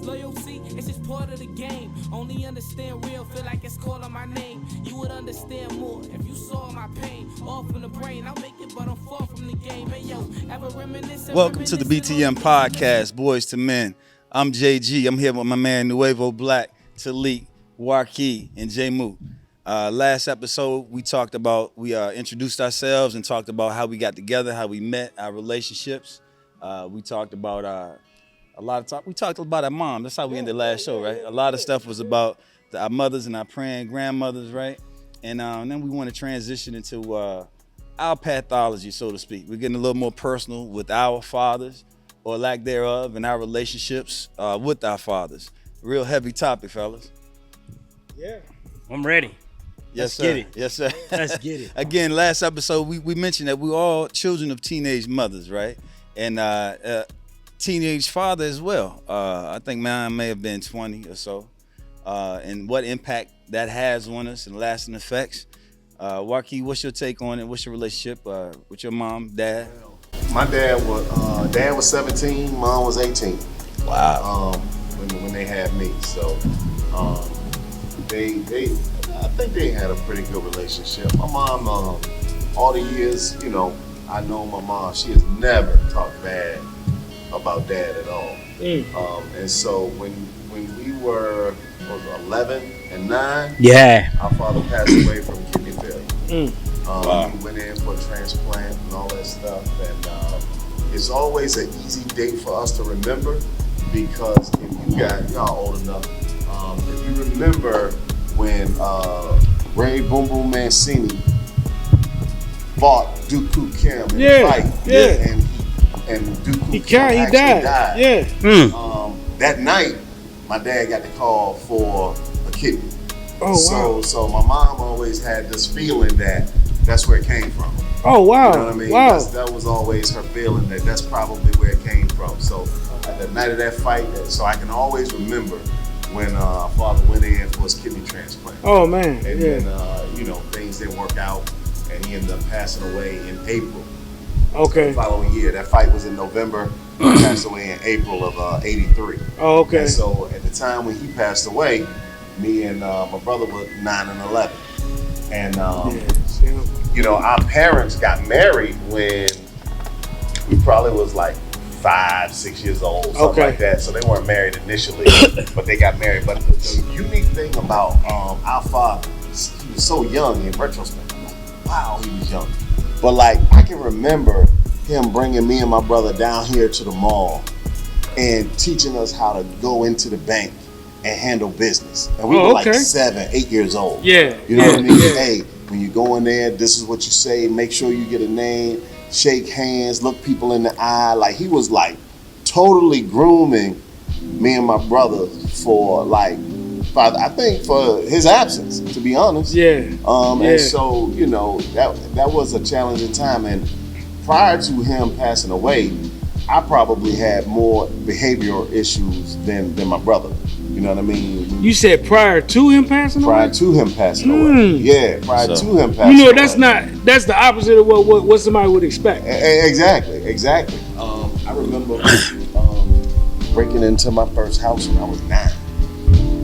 loyalty, it's just part of the game. Only understand real, feel like it's calling my name. You would understand more if you saw my pain. Off from the brain, I'll make it, but I'm far from the game. Hey yo, ever reminiscing? Welcome to the B2M Podcast, Boys to Men. I'm JG. I'm here with my man Nuevo Black, Talik, Warkey, and J Moo. Last episode, we introduced ourselves and talked about how we got together, how we met, our relationships. We talked about we talked about our mom. That's how we ended last show, right? A lot of stuff was about our mothers and our praying grandmothers, right? And then we want to transition into our pathology, so to speak. We're getting a little more personal with our fathers, or lack thereof, and our relationships with our fathers. Real heavy topic, fellas. Yeah. I'm ready. Yes, Let's sir. get it. Yes, sir. Let's get it. Again, last episode, we mentioned that we're all children of teenage mothers, right? And teenage father as well. I think mine may have been 20 or so. And what impact that has on us and lasting effects. Warkey, what's your take on it? What's your relationship with your mom, dad? My dad was 17, mom was 18. Wow. When they had me, so I think they had a pretty good relationship. My mom, all the years, I know my mom, she has never talked bad about dad at all. And so when we were 11 and 9, our father passed away from kidney failure. Wow. We went in for a transplant and all that stuff, and it's always an easy date for us to remember, because if y'all old enough, if you remember when Ray Boom Boom Mancini fought Dooku Kim in a fight, and Dooku Kim actually died. Yeah. That night, my dad got the call for a kidney. Oh, wow. So my mom always had this feeling that that's where it came from. Oh, wow. You know what I mean? Wow. That was always her feeling, that that's probably where it came from. So at the night of that fight, so I can always remember when father went in for his kidney transplant. Oh, man. And yeah. then, things didn't work out, and he ended up passing away in April. Okay. The following year. That fight was in November. He passed away in April of ’83. Oh, okay. And so at the time when he passed away, me and my brother were 9 and 11. And, our parents got married when we probably was like 5, 6 years old, something like that. So they weren't married initially, but they got married. But the unique thing about our father, he was so young in retrospect. I'm like, wow, he was young. But like, I can remember him bringing me and my brother down here to the mall and teaching us how to go into the bank and handle business. And we were like 7, 8 years old. Yeah. You know what I mean? Hey, when you go in there, this is what you say. Make sure you get a name, shake hands, look people in the eye. Like, he was like totally grooming me and my brother for I think for his absence, to be honest. Yeah. And so, that was a challenging time. And prior to him passing away, I probably had more behavioral issues than my brother. You know what I mean? You said prior to him passing away? Prior to him passing away. Yeah, prior to him passing away. That's the opposite of what somebody would expect. Exactly. I remember breaking into my first house when I was 9.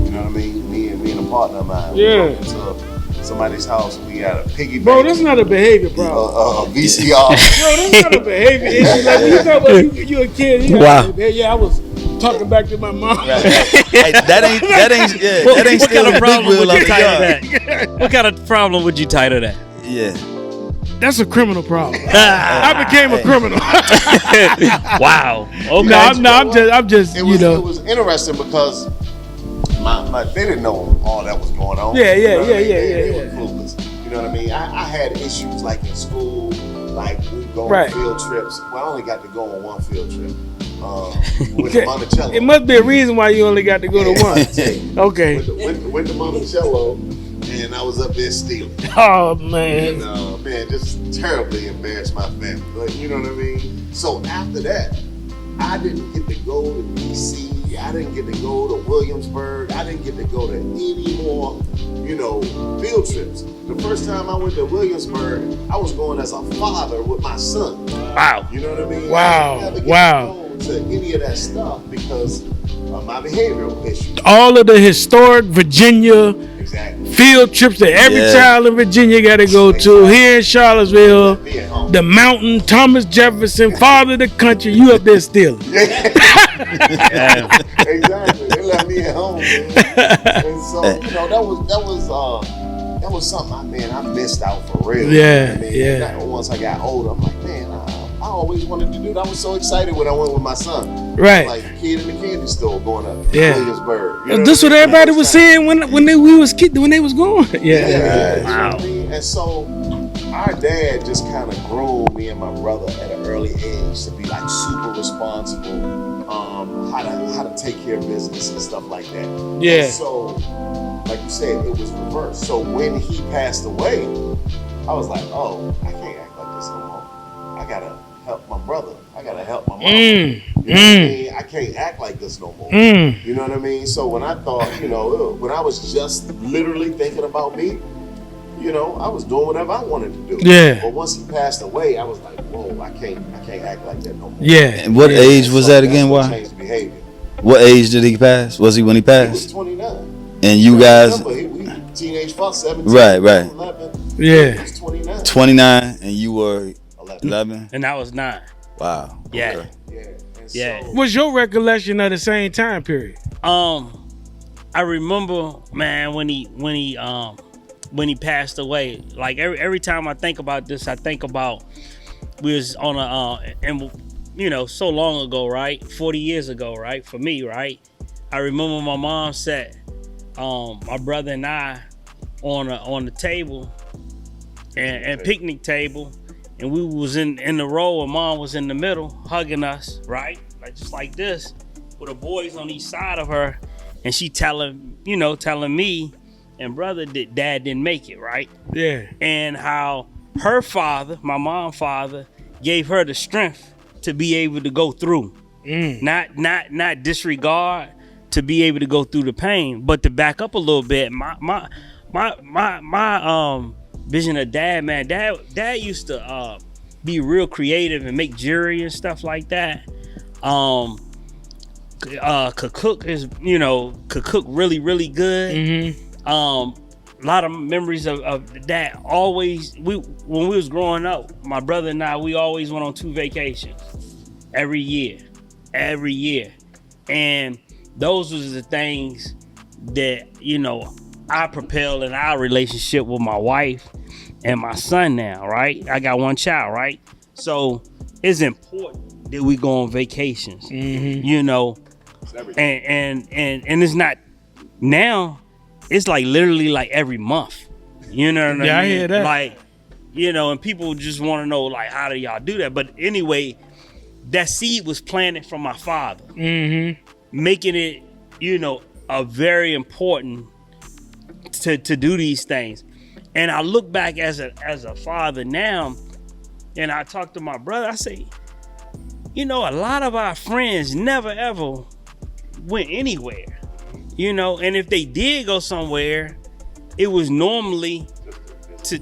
You know what I mean? Me and a partner of mine. Yeah. We broke into somebody's house. We had a piggy bank. Bro, that's not a behavior problem. VCR. Bro, that's not a behavior issue. Like, when you talk about you a kid. Wow. Yeah, I was talking back to my mom. Hey, that ain't what still kind of a big problem wheel would on you the tie yard. to that? What kind of problem would you tie to that? Yeah. That's a criminal problem. I became a criminal. Wow. Okay. I'm just. It was interesting because they didn't know all that was going on. Yeah. They were clueless. You know what I mean? I had issues like in school, like we go on field trips. Well, I only got to go on one field trip. With the Monticello. It must be a reason why you only got to go to one. Okay. With the Monticello, and I was up there stealing. Oh, man. And just terribly embarrassed my family. Like, you know what I mean? So after that, I didn't get to go to DC. I didn't get to go to Williamsburg. I didn't get to go to any more, field trips. The first time I went to Williamsburg, I was going as a father with my son. Wow. You know what I mean? Wow. to any of that stuff because of my behavioral issues. All of the historic Virginia Exactly. field trips that every Yeah. child in Virginia got to go to. Here in Charlottesville, Me at home. the mountain, Thomas Jefferson, father of the country, you up there stealing. Exactly. They left me at home, man. And so, that was something I missed out for real. Yeah, I mean, yeah. Once I got older, I'm like, man, I always wanted to do that. I was so excited when I went with my son. Right. Like kid in the candy store going up Yeah. Williamsburg. You know This what what I mean? everybody was First time. saying when they was going. Yeah. You know Wow. what I mean? And so our dad just kind of groomed me and my brother at an early age to be like super responsible, how to take care of business and stuff like that. Yeah. And so, like you said, it was reversed. So when he passed away, I was like, oh, I can't act like this no more. I gotta help my brother. I gotta help my mom. You know what I mean? I can't act like this no more. You know what I mean? So when I thought, when I was just literally thinking about me, I was doing whatever I wanted to do. Yeah. But once he passed away, I was like, whoa, I can't act like that no more. Yeah. And what age was that That's again? what Why? changed behavior. What age did he pass? Was he when he He was passed? 29. And you guys, Remember, we teenage fuck, 17, Right. 11. Yeah. He was 29. 29, and you were 11. 11. And I was 9. Wow. Yeah. Okay. Yeah. And Yeah. so, What's your recollection of the same time period? I remember, man, when he passed away. Like every time I think about this, I think about we was on so long ago, right? 40 years ago, right? For me, right? I remember my mom sat my brother and I on the table and picnic table, and we was in the row, and mom was in the middle hugging us, right? Like just like this, with the boys on each side of her, and she telling me and brother that dad didn't make it, right? Yeah. And how her father, my mom's father, gave her the strength to be able to go through. Not disregard, to be able to go through the pain. But to back up a little bit, my vision of dad, man, dad used to be real creative and make jewelry and stuff like that. Could cook really, really good. A lot of memories of that. Always, when we was growing up, my brother and I, we always went on 2 vacations every year, and those was the things that I propelled in our relationship with my wife and my son now, right? I got 1 child, right? So it's important that we go on vacations, and it's not now. It's like literally like every month. You know what I mean? Yeah, I hear that. Like, and people just want to know, like, how do y'all do that? But anyway, that seed was planted from my father, making it, a very important to do these things. And I look back as a father now, and I talk to my brother. I say, a lot of our friends never ever went anywhere. And if they did go somewhere, it was normally to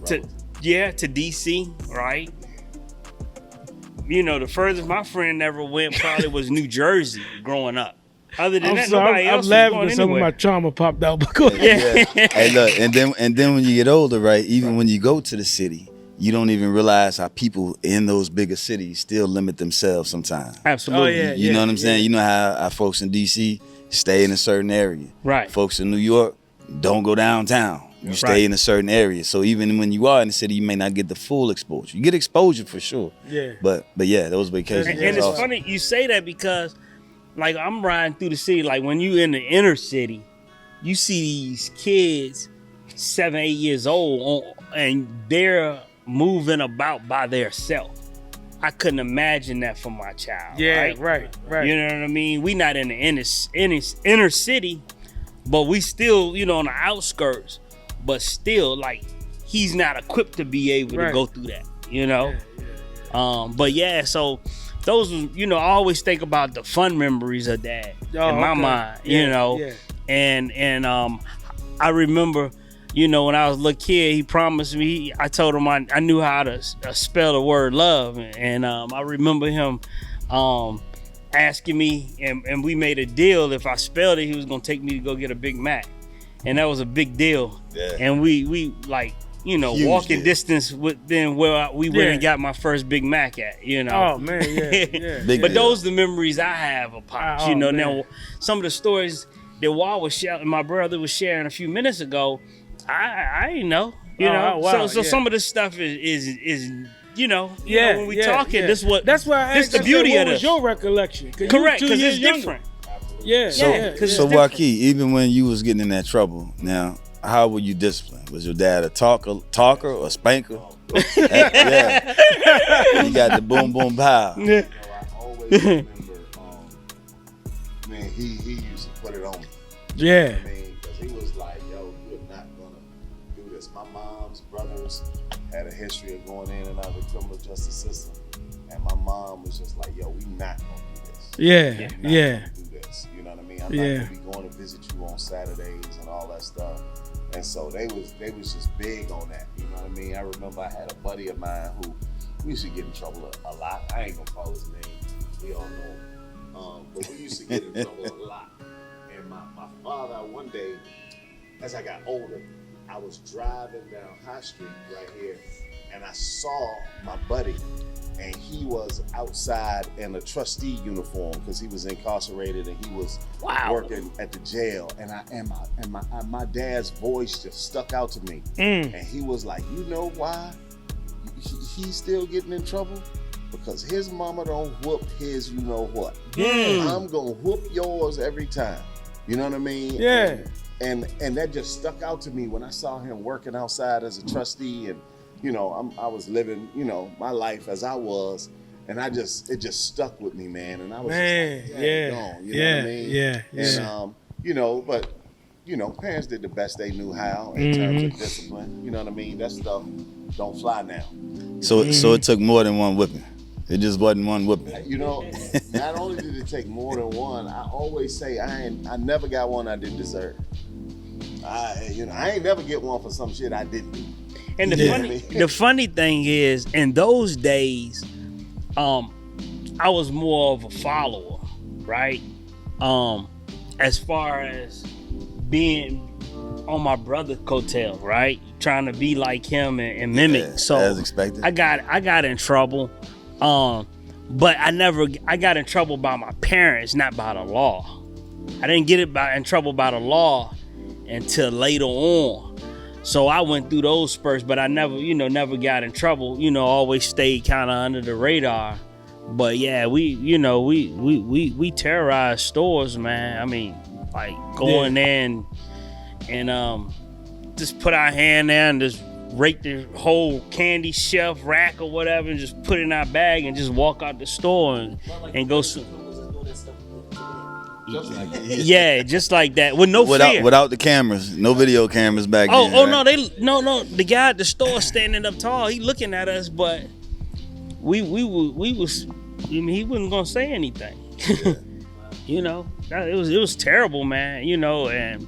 DC, right? The furthest my friend ever went probably was New Jersey growing up. Other than that, nobody I'm else was laughing going when some of anywhere. my trauma popped out. But go ahead. Yeah. Hey, look, and then when you get older, right? Even when you go to the city, you don't even realize how people in those bigger cities still limit themselves sometimes. Absolutely. Oh, yeah. You know what I'm saying? You know how folks in DC stay in a certain area. Right. Folks in New York don't go downtown. You stay Right. in a certain area. So even when you are in the city, you may not get the full exposure. You get exposure for sure. Yeah. But yeah, those vacations. And was it's awesome. funny you say that because, like, I'm riding through the city. Like, when you in the inner city, you see these kids 7, 8 years old and they're moving about by themselves. I couldn't imagine that for my child. Yeah, right. right. You know what I mean? We not in the inner city, but we still, on the outskirts. But still, like, he's not equipped to be able to Right. go through that. But yeah, so those, I always think about the fun memories of dad in my mind. Yeah. And I remember, when I was a little kid, he promised me. I told him I knew how to spell the word love, and I remember him asking me, and we made a deal. If I spelled it, he was gonna take me to go get a Big Mac, and that was a big deal. Yeah. And we like, you know, Huge walking deal. distance within where we went and got my first Big Mac at, you know. Oh man, yeah. Big But deal. those are the memories I have of Pops. Oh, You know, man. now some of the stories that Wall was sharing, my brother was sharing a few minutes ago, I didn't know. You Oh, know, wow, so yeah. some of this stuff is you know, Yeah, when we yeah, talking, yeah. that's why I asked, asked the I said, beauty what of was this. your recollection? Correct, because it's younger. different. Yeah, So, yeah, because so it's Waki, even when you was getting in that trouble, now how were you disciplined? Was your dad a talker or spanker? Yeah. You got the boom boom pow. You know, I always remember, man, he used to put it on me. yeah. I mean, because he was like, yo, you're not gonna do this. My mom's brothers had a history of going in and out of the criminal justice system, and my mom was just like, yo, we not gonna do this. Yeah, We're not yeah. gonna do this. You know what I mean? I'm Yeah. not gonna be going to visit you on Saturdays and all that stuff. And so they was just big on that. You know what I mean? I remember I had a buddy of mine who we used to get in trouble a lot. I ain't gonna call his name. We all know him. But we used to get in trouble a lot. And my father, one day, as I got older, I was driving down High Street right here, and I saw my buddy, and he was outside in a trustee uniform because he was incarcerated and he was working at the jail. And my dad's voice just stuck out to me, and he was like, "You know why he's still getting in trouble? Because his mama don't whoop his, you know what? I'm gonna whoop yours every time." You know what I mean? Yeah. And that just stuck out to me when I saw him working outside as a trustee, and you know, I was living, you know, my life as I was, and it just stuck with me, man. And I was just like, yeah, gone, you know what I mean? yeah. And you know, but you know, parents did the best they knew how in terms of discipline. You know what I mean? That stuff don't fly now. So it took more than one whipping. It just wasn't one whipping. You know, not only did it take more than one, I always say I never got one I didn't deserve. I ain't never get one for some shit I didn't do. And the funny thing is, in those days, I was more of a follower, right? As far as being on my brother's coattail, right? Trying to be like him and mimic. Yeah, so as expected. I got in trouble. But I got in trouble by my parents, not by the law. I didn't get in trouble by the law until later on. So I went through those spurts, but I never got in trouble. You know, always stayed kind of under the radar. But yeah, we terrorized stores, man. I mean, like going in and just put our hand there and just rake the whole candy shelf rack or whatever and just put it in our bag and just walk out the store and go. Yeah, just like that with no fear. Without the cameras, no video cameras back then. Oh right? no, the guy at the store standing up tall, he looking at us, but we was. I mean, he wasn't gonna say anything. You know, it was terrible, man. You know, and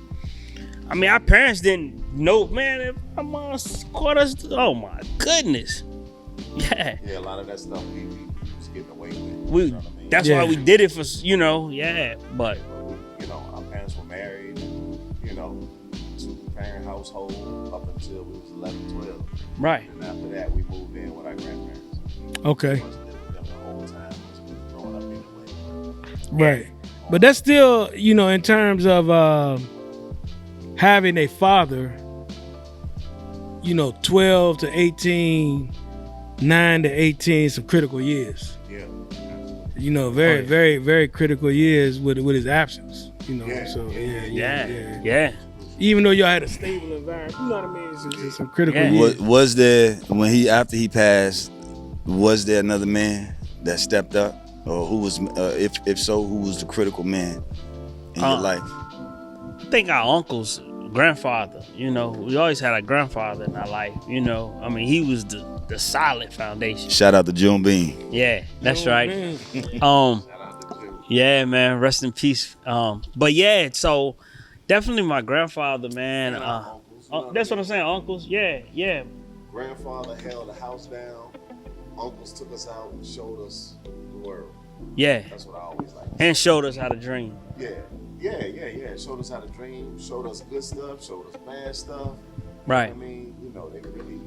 I mean, our parents didn't know, man. If my mom caught us, oh my goodness, yeah. Yeah, a lot of that stuff we was getting away with. You know what I mean? That's why we did it for, you know, yeah. But you know, our parents were married, you know, 2-parent household up until we was 11, 12. right. And after that, we moved in with our grandparents. Okay. We was living with them the whole time because we was growing up anyway. Right. But that's still, you know, in terms of having a father, you know, 12 to 18, 9 to 18, some critical years. Yeah. You know, very, very, very critical years with his absence. You know, Yeah. so Yeah. Even though y'all had a stable environment, you know what I mean? It's just some critical Yeah. years. Was there after he passed? Was there another man that stepped up, or who was? If so, who was the critical man in your life? I think our uncle's grandfather. You know, we always had a grandfather in our life. You know, I mean, he was the solid foundation. Shout out to June Bean. Yeah, that's Oh, right. man. Shout out to Jim. Yeah, man, rest in peace. But yeah, so definitely my grandfather, man. And our uncles, you know what That's I what I'm saying, uncles. Yeah. Grandfather held the house down. Uncles took us out and showed us the world. Yeah. That's what I always like. And showed us how to dream. Yeah. Showed us how to dream, showed us good stuff, showed us bad stuff. Right. I mean,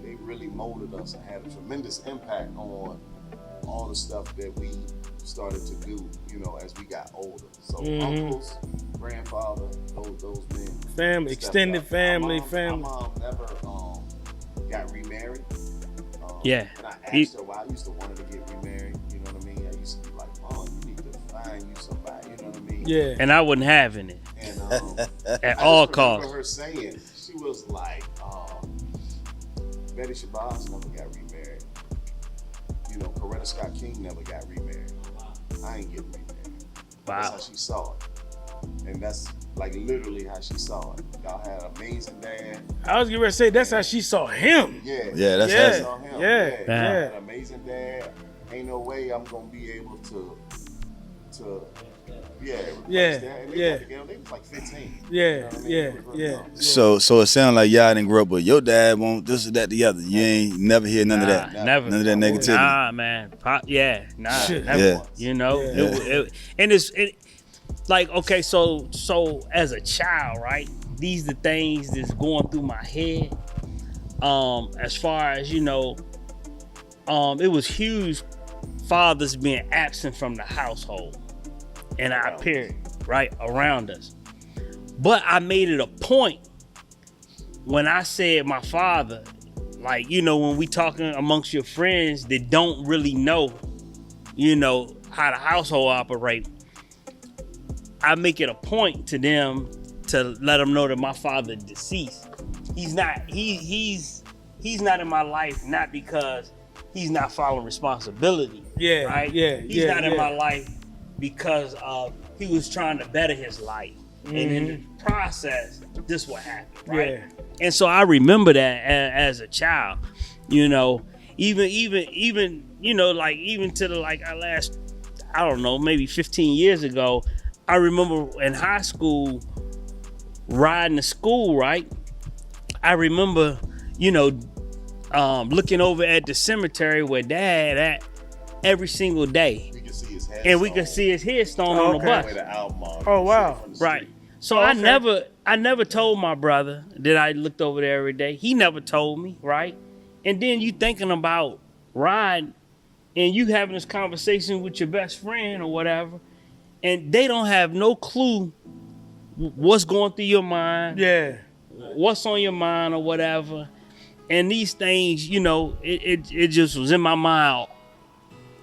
they really molded us and had a tremendous impact on all the stuff that we started to do, as we got older. So uncles, grandfather, those men. Family, extended family, My mom never got remarried. Yeah. And I asked her why. I used to want her to get remarried. You know what I mean? I used to be like, Mom, you need to find you somebody. You know what I mean? Yeah. And I wasn't having it. And at all costs. I remember her saying, she was like, Betty Shabazz never got remarried. Coretta Scott King never got remarried. I ain't getting remarried. Wow. That's how she saw it. And that's like literally how she saw it. Y'all had an amazing dad. I was going to say, that's how she saw him. Yeah. Yeah, that's Yeah. how Saw him. Yeah. Y'all had an amazing dad. Ain't no way I'm going to be able to replace that. And they got together, they was like 15. Yeah, You know what I mean? yeah, It was real yeah. young. So it sounded like y'all didn't grow up with your dad won't this or that the other. You ain't never hear none of that. Never. None of that negativity. Nah, man. Shit. Never. Yeah. Yeah. And it's like, okay, so as a child, right? These the things that's going through my head. As far as it was huge fathers being absent from the household and our period, right, around us. But I made it a point when I said my father, like, when we talking amongst your friends that don't really know, how the household operate, I make it a point to them to let them know that my father deceased. He's not in my life, not because he's not following responsibility. Yeah, right? yeah, He's yeah, not in yeah. my life because he was trying to better his life. And in the process, this what happened, right? Yeah. And so I remember that as a child, even to the our last, I don't know, maybe 15 years ago, I remember in high school riding to school, right? I remember, looking over at the cemetery where Dad at every single day. We could see his headstone. And we could see his headstone on the okay. bus. Where the album on. Oh, wow. From the Right. street. So Okay. I never told my brother that I looked over there every day. He never told me, right? And then you thinking about riding and you having this conversation with your best friend or whatever, and they don't have no clue what's going through your mind, Yeah. what's on your mind or whatever. And these things, it just was in my mind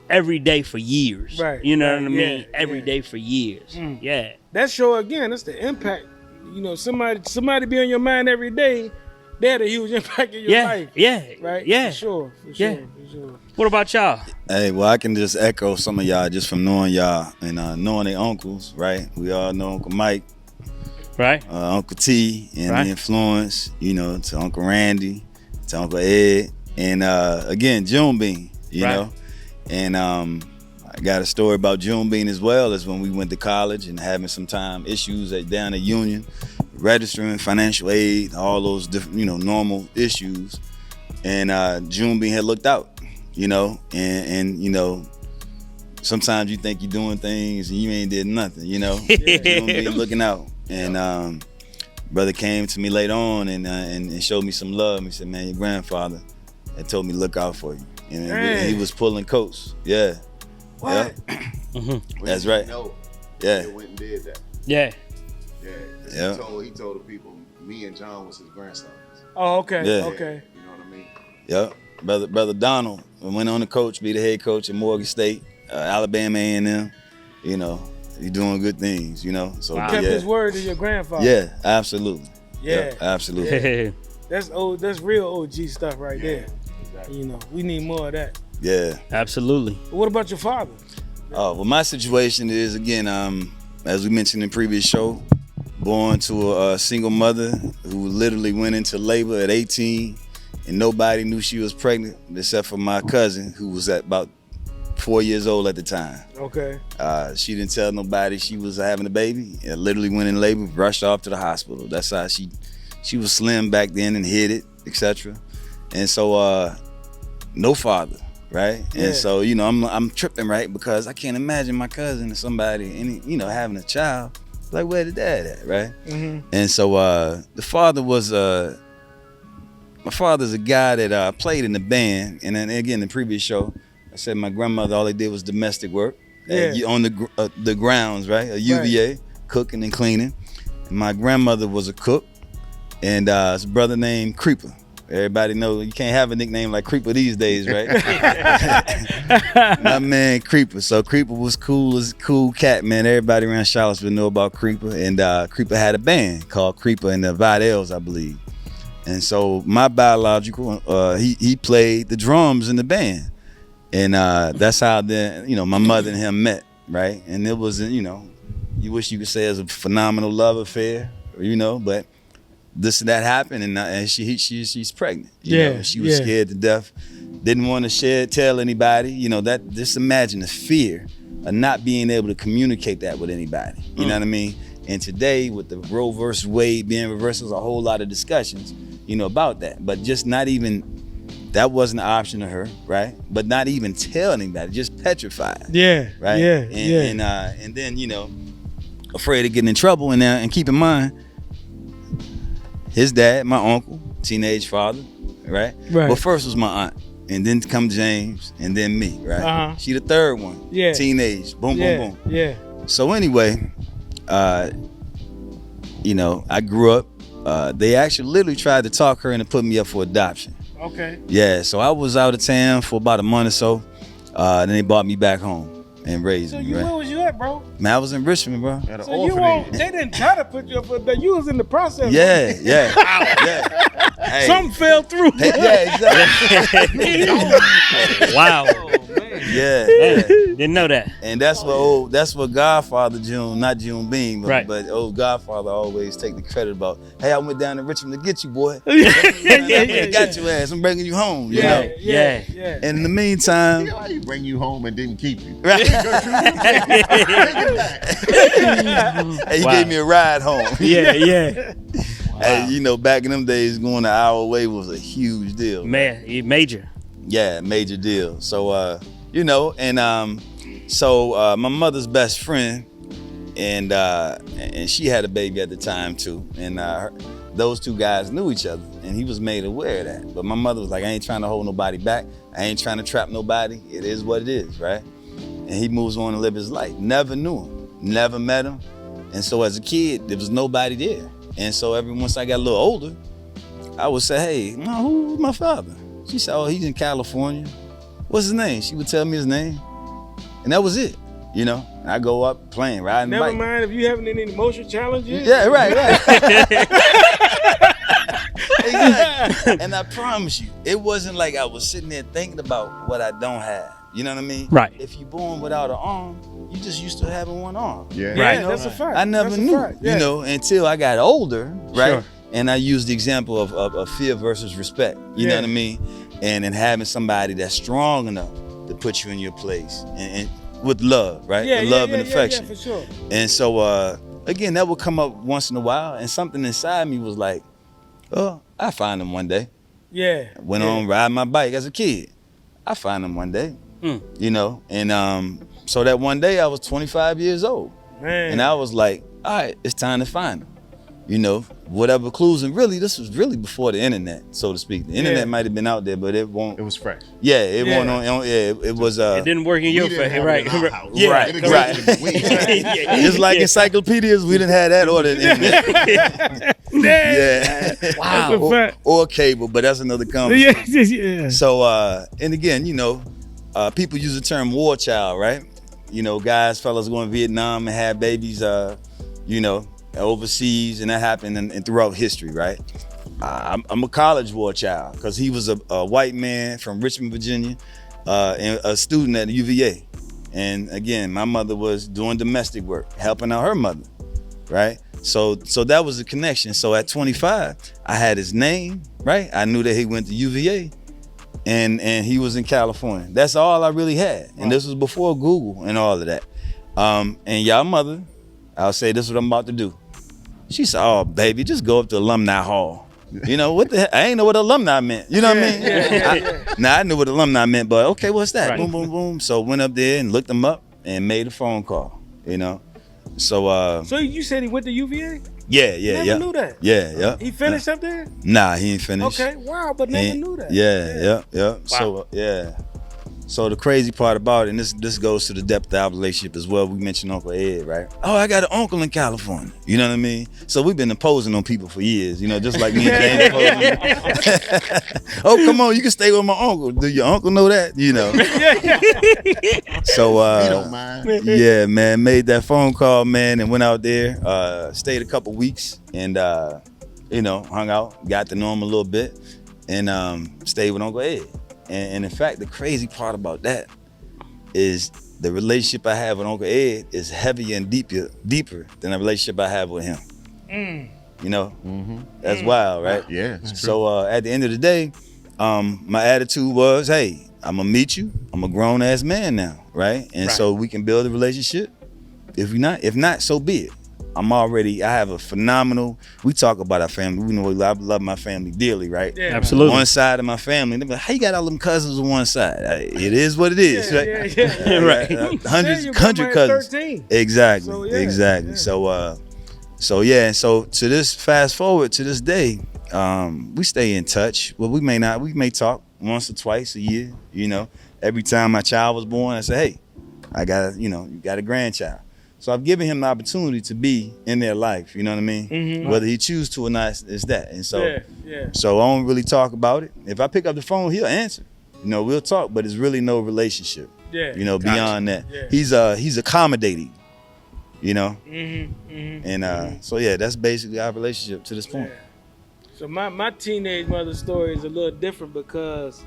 every day for years. Right, You know right, what I mean? yeah, Every yeah. day for years. Yeah. That show again, that's the impact. Somebody be on your mind every day, they had a huge impact in your life. Yeah. Right? Yeah. For sure. Yeah. For sure. What about y'all? Hey, well, I can just echo some of y'all just from knowing y'all and knowing their uncles, right? We all know Uncle Mike, Right? Uncle T, and Right. the influence, to Uncle Randy, to Uncle Ed, and again, June Bean, you Right. know? And I got a story about June Bean as well, as when we went to college and having some time issues down at Union, registering financial aid, all those different, normal issues. And June Bean had looked out, and sometimes you think you're doing things and you ain't did nothing, June Bean looking out. And brother came to me later on and showed me some love. He said, man, your grandfather had told me to look out for you. And he was pulling coats. Yeah. What? Yeah. That's right. No. Yeah. They went and did that. Yeah. Yeah. 'Cause Yeah. He told the people, me and John was his grandsons. Oh, okay. Yeah. Okay. You know what I mean? Yep. Brother Donald went on to coach, be the head coach at Morgan State, Alabama A&M. He's doing good things, So Wow. Kept yeah. his word to your grandfather. Yeah, absolutely. Yeah. Yep, absolutely. That's old. That's real OG stuff right there. Exactly. We need more of that. Yeah. Absolutely. But what about your father? Well, my situation is, again, as we mentioned in the previous show, born to a single mother who literally went into labor at 18, and nobody knew she was pregnant except for my cousin, who was at about 4 years old at the time. Okay. She didn't tell nobody she was having a baby. Literally went in labor, rushed off to the hospital. That's how she was slim back then and hid it, etc. And so no father, right? Yeah. And so, you know, I'm tripping, right? Because I can't imagine my cousin or somebody, you know, having a child. Like, where the dad at, right? Mm-hmm. And so the father was, my father's a guy that played in the band. And then again, the previous show, I said my grandmother, all they did was domestic work on the grounds, right? A UVA, cooking and cleaning. And my grandmother was a cook, and his brother named Creeper. Everybody knows you can't have a nickname like Creeper these days, right? My man Creeper. So Creeper was cool as cool cat, man. Everybody around Charlottesville know about Creeper. And Creeper had a band called Creeper and the Vidals, I believe. And so my biological, he played the drums in the band. And that's how then, you know, my mother and him met, right? And it was, you know, you wish you could say it was a phenomenal love affair, you know, but this and that happened, and she's pregnant. You know, she was scared to death, didn't want to tell anybody. You know, that just imagine the fear of not being able to communicate that with anybody. You know what I mean? And today, with the Roe versus Wade being reversed, there's a whole lot of discussions, you know, about that. But just not even, that wasn't an option to her, right? But not even tell anybody, just petrified. Yeah, right. And then, you know, afraid of getting in trouble. And keep in mind, his dad, my uncle, teenage father, right? But first was my aunt, and then come James, and then me, right? She the third one. Yeah. Teenage, boom, boom, boom. Yeah. So anyway, you know, I grew up. They actually literally tried to talk her into putting me up for adoption. Okay. Yeah. So I was out of town for about a month or so. Then they brought me back home and raised me. Where was you at, bro? Man, I was in Richmond, bro. So they didn't try to put you up, but you was in the process. Yeah, yeah. Hey. Something fell through. Yeah, exactly. Wow. Yeah. Didn't know that. And that's what Godfather June, not June Beam, right. But old Godfather always take the credit about, hey, I went down to Richmond to get you, boy. Got your ass. I'm bringing you home. You know? Yeah. And in the meantime, why you bring you home and didn't keep you? Right. Hey, he gave me a ride home. Yeah. Wow. Hey, you know, back in them days, going an hour away was a huge deal. Man, major. Yeah, major deal. So, you know, and so my mother's best friend, and she had a baby at the time too, and those two guys knew each other, and he was made aware of that. But my mother was like, I ain't trying to hold nobody back. I ain't trying to trap nobody. It is what it is, right? And he moves on to live his life. Never knew him, never met him. And so as a kid, there was nobody there. And so once I got a little older, I would say, hey, who's my father? She said, oh, he's in California. What's his name? She would tell me his name. And that was it, you know? I go up playing, riding Never bike. mind if you having any emotional challenges. Yeah, right. Exactly. And I promise you, it wasn't like I was sitting there thinking about what I don't have. You know what I mean? Right. If you're born without an arm, you just used to having one arm. Yeah. Right. You know? That's a fact. I never knew, you know, until I got older, right? Sure. And I used the example of fear versus respect. You know what I mean? And having somebody that's strong enough to put you in your place and with love, right? Love and affection. Yeah, for sure. And so, again, that would come up once in a while, and something inside me was like, oh, I find him one day. Yeah. I went on riding my bike as a kid. I find him one day. You know, and so that one day I was 25 years old. Man. And I was like, all right, it's time to find him. You know, whatever clues, and really, this was really before the internet, so to speak. The internet might have been out there, but it won't. It was fresh. Yeah, it won't on. It was. It didn't work in your favor, right? Right. Just like encyclopedias, we didn't have that or the internet. Yeah. Wow. Or cable, but that's another conversation. Yeah. So, and again, you know, people use the term war child, right? You know, fellas going to Vietnam and have babies, you know, overseas, and that happened and throughout history, right? I'm a college war child because he was a white man from Richmond, Virginia, and a student at the UVA. And again, my mother was doing domestic work, helping out her mother, right? So that was the connection. So at 25, I had his name, right? I knew that he went to UVA, and he was in California. That's all I really had. And this was before Google and all of that. And y'all mother, I'll say this is what I'm about to do. She said, oh, baby, just go up to Alumni Hall. You know, what the heck? I ain't know what alumni meant. You know what I mean? Nah, I knew what alumni meant, but okay, what's that? Right. Boom, boom, boom. So went up there and looked them up and made a phone call, you know? So, So you said he went to UVA? yeah. Never knew that. Yeah. He finished up there? Nah, he ain't finished. Okay, wow, but never knew that. Yeah. So, So the crazy part about it, and this goes to the depth of our relationship as well. We mentioned Uncle Ed, right? Oh, I got an uncle in California. You know what I mean? So we've been imposing on people for years, you know, just like me and James. Oh, come on, you can stay with my uncle. Do your uncle know that? You know. So You don't mind. yeah, man, made that phone call, man, and went out there, stayed a couple weeks and you know, hung out, got to know him a little bit, and stayed with Uncle Ed. And in fact, the crazy part about that is the relationship I have with Uncle Ed is heavier and deeper than the relationship I have with him. You know, that's wild, right? Yeah, it's true. So at the end of the day, my attitude was, hey, I'm gonna meet you. I'm a grown ass man now, right? And so we can build a relationship. If not, so be it. I have a phenomenal, we talk about our family. We know I love my family dearly, right? Yeah, Absolutely. One side of my family, they're like, how you got all them cousins on one side? It is what it is, right? Right. Hundred cousins. cousins. 13. Exactly, So, exactly. yeah. So to this, fast forward to this day, we stay in touch. Well, we may talk once or twice a year, you know. Every time my child was born, I say, hey, you got a grandchild. So I've given him the opportunity to be in their life, you know what I mean? Mm-hmm. Whether he chooses to or not is that. And so Yeah. so I don't really talk about it. If I pick up the phone, he'll answer. You know, we'll talk, but it's really no relationship. Yeah. You know, beyond that. Yeah. He's accommodating, you know? Mm-hmm. And so yeah, that's basically our relationship to this point. So my teenage mother's story is a little different because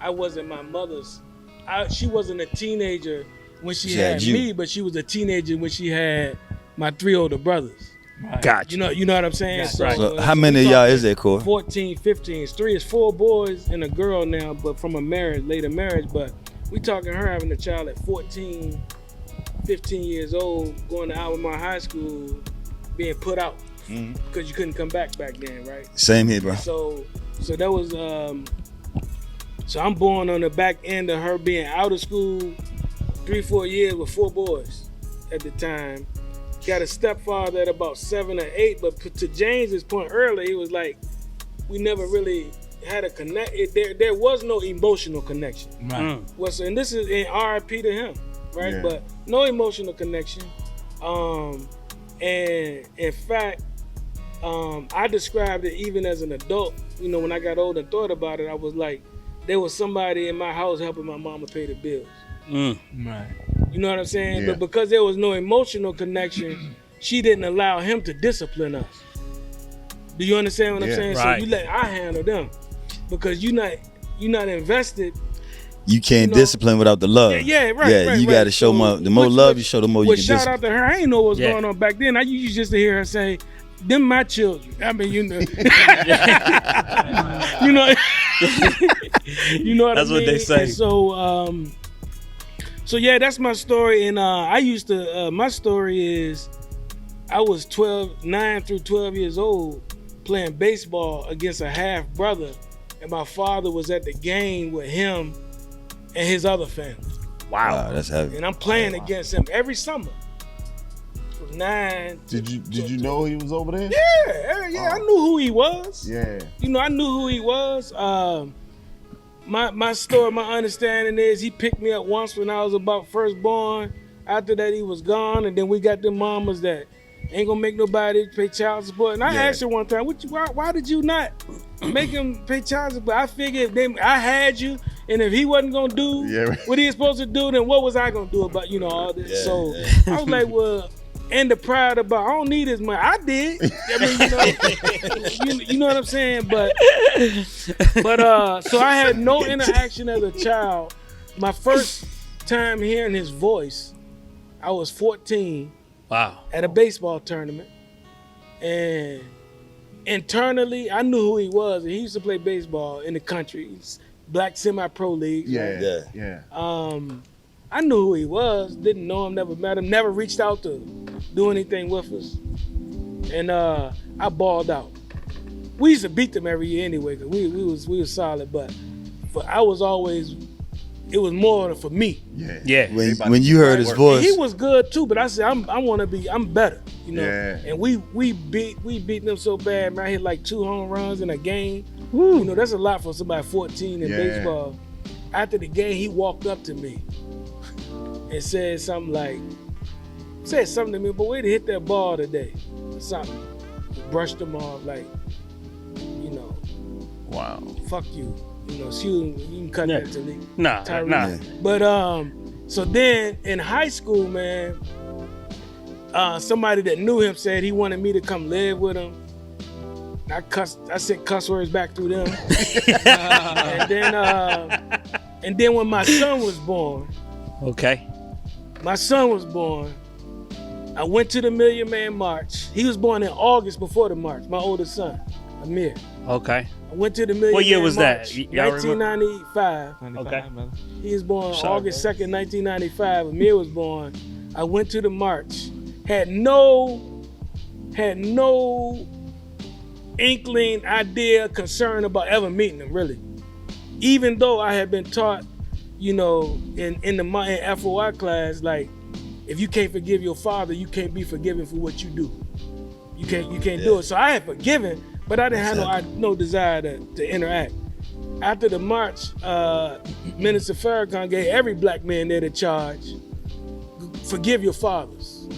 I wasn't my mother's. She wasn't a teenager when she had you. me, but she was a teenager when she had my 3 older brothers. Gotcha. You know what I'm saying? Right. So how many of y'all is there, Corey? 14, 15. It's 3. It's 4 boys and a girl now, but from a later marriage. But we talking her having a child at 14, 15 years old, going to Albemarle High School, being put out because you couldn't come back then, right? Same here, bro. So that was so I'm born on the back end of her being out of school 3-4 years with 4 boys at the time. Got a stepfather at about 7 or 8, but to James's point earlier, he was like, we never really had a connect. There was no emotional connection. Right. And this is in RIP to him, right? Yeah. But no emotional connection. And in fact, I described it even as an adult. You know, when I got older and thought about it, I was like, there was somebody in my house helping my mama pay the bills. Right. You know what I'm saying? Yeah. But because there was no emotional connection, she didn't allow him to discipline us. Do you understand what I'm saying? Right. So you let I handle them because you're not invested. You can't You know, discipline without the love. Yeah, right. Yeah, right, you right. got to show So, more. The more love you show, the more you Well, can shout discipline. out to her. I didn't know what was Yeah. going on back then. I used just to hear her say, "Them my children." I mean, you know, you know, you know what That's I mean? what they say. And so yeah, that's my story. And I used to. My story is, I was 9 through 12 years old, playing baseball against a half brother, and my father was at the game with him and his other family. Wow, that's heavy. And I'm playing against him every summer. From 9 to Did you know he was over there? Yeah, I knew who he was. Yeah. You know, I knew who he was. My story, my understanding is he picked me up once when I was about firstborn. After that, he was gone, and then we got them mamas that ain't gonna make nobody pay child support. And I asked her one time, why did you not make him pay child support? I figured I had you, and if he wasn't gonna do what he was supposed to do, then what was I gonna do about all this? Yeah, so I was like, well. And the pride about I don't need his money. I did. I mean, you know what I'm saying. But so I had no interaction as a child. My first time hearing his voice, I was 14. Wow. At a baseball tournament, and internally I knew who he was. And he used to play baseball in the country, black semi-pro leagues. Yeah. I knew who he was, didn't know him, never met him, never reached out to do anything with us. And I balled out. we used to beat them every year anyway, because we was solid. But I was always, it was more for me. Yeah. When you heard his voice, And he was good too, but I said I'm better, you know. Yeah. And we beat them so bad, man. I hit like 2 home runs in a game. Woo. You know, that's a lot for somebody 14 in baseball. After the game, he walked up to me and said something to me, but way to hit that ball today. Something. Brushed him off like, you know. Wow. Fuck you. You know, you can cut that to me. Nah. But so then in high school, man, somebody that knew him said he wanted me to come live with him. I sent cuss words back through them. and then when my son was born, I went to the Million Man March. He was born in August before the march, my oldest son, Amir. Okay. I went to the Million Man March. What year was that? 1995. Okay. He was born August 2nd, 1995. Amir was born. I went to the march. Had no inkling, idea, concern about ever meeting him, really. Even though I had been taught, you know, in FOI class, like, if you can't forgive your father, you can't be forgiven for what you do. You can't do it. So I had forgiven, but I didn't have no desire to interact. After the march, Minister Farrakhan gave every black man there the charge: forgive your fathers.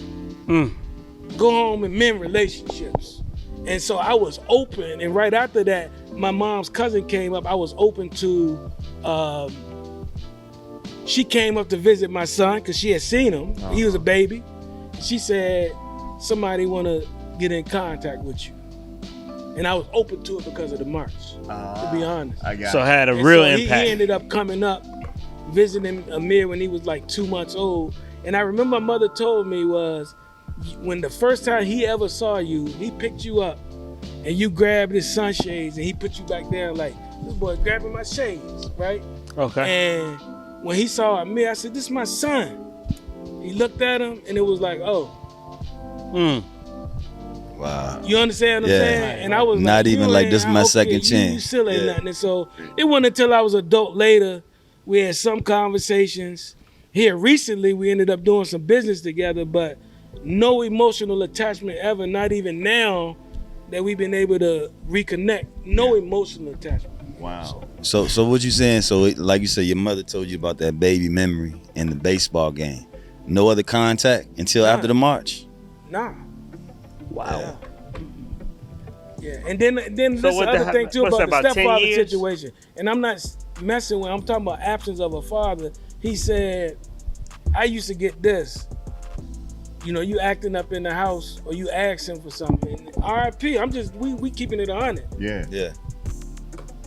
Go home and mend relationships. And so I was open, and right after that, my mom's cousin came up. I was open to, she came up to visit my son because she had seen him. He was a baby. She said, somebody want to get in contact with you. And I was open to it because of the march, to be honest. So it had a real impact. He ended up coming up, visiting Amir when he was like 2 months old. And I remember my mother told me was, when the first time he ever saw you, he picked you up and you grabbed his sunshades and he put you back there like, this boy grabbing my shades, right? Okay. And when he saw me, I said, this is my son. He looked at him and it was like, oh. Wow. You understand what I'm saying? And I was not like, even like this is my second chance. You still ain't nothing. And so it wasn't until I was adult later, we had some conversations. Here recently, we ended up doing some business together, but no emotional attachment ever, not even now that we've been able to reconnect. No emotional attachment. Wow. So what you saying? So like you said, your mother told you about that baby memory in the baseball game. No other contact until after the march? Nah. Wow. Yeah. And then there's the other thing too about the stepfather situation. And I'm not messing with, I'm talking about absence of a father. He said, I used to get this. You know, you acting up in the house or you ask him for something. RIP, we keeping it 100. Yeah. Yeah.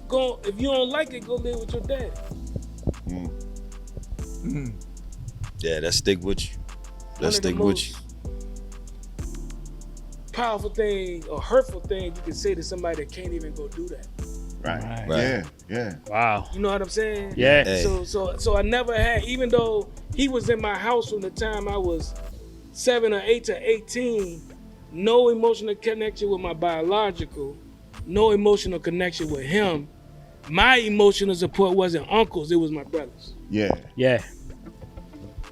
Go, if you don't like it, go live with your dad. Yeah, that stick with you. That stick with you. Powerful thing or hurtful thing you can say to somebody that can't even go do that. Right. Yeah. Wow. You know what I'm saying? Yeah. Hey. So I never had, even though he was in my house from the time I was 7 or 8 to 18, no emotional connection with my biological, no emotional connection with him. My emotional support wasn't uncles, it was my brothers. Yeah.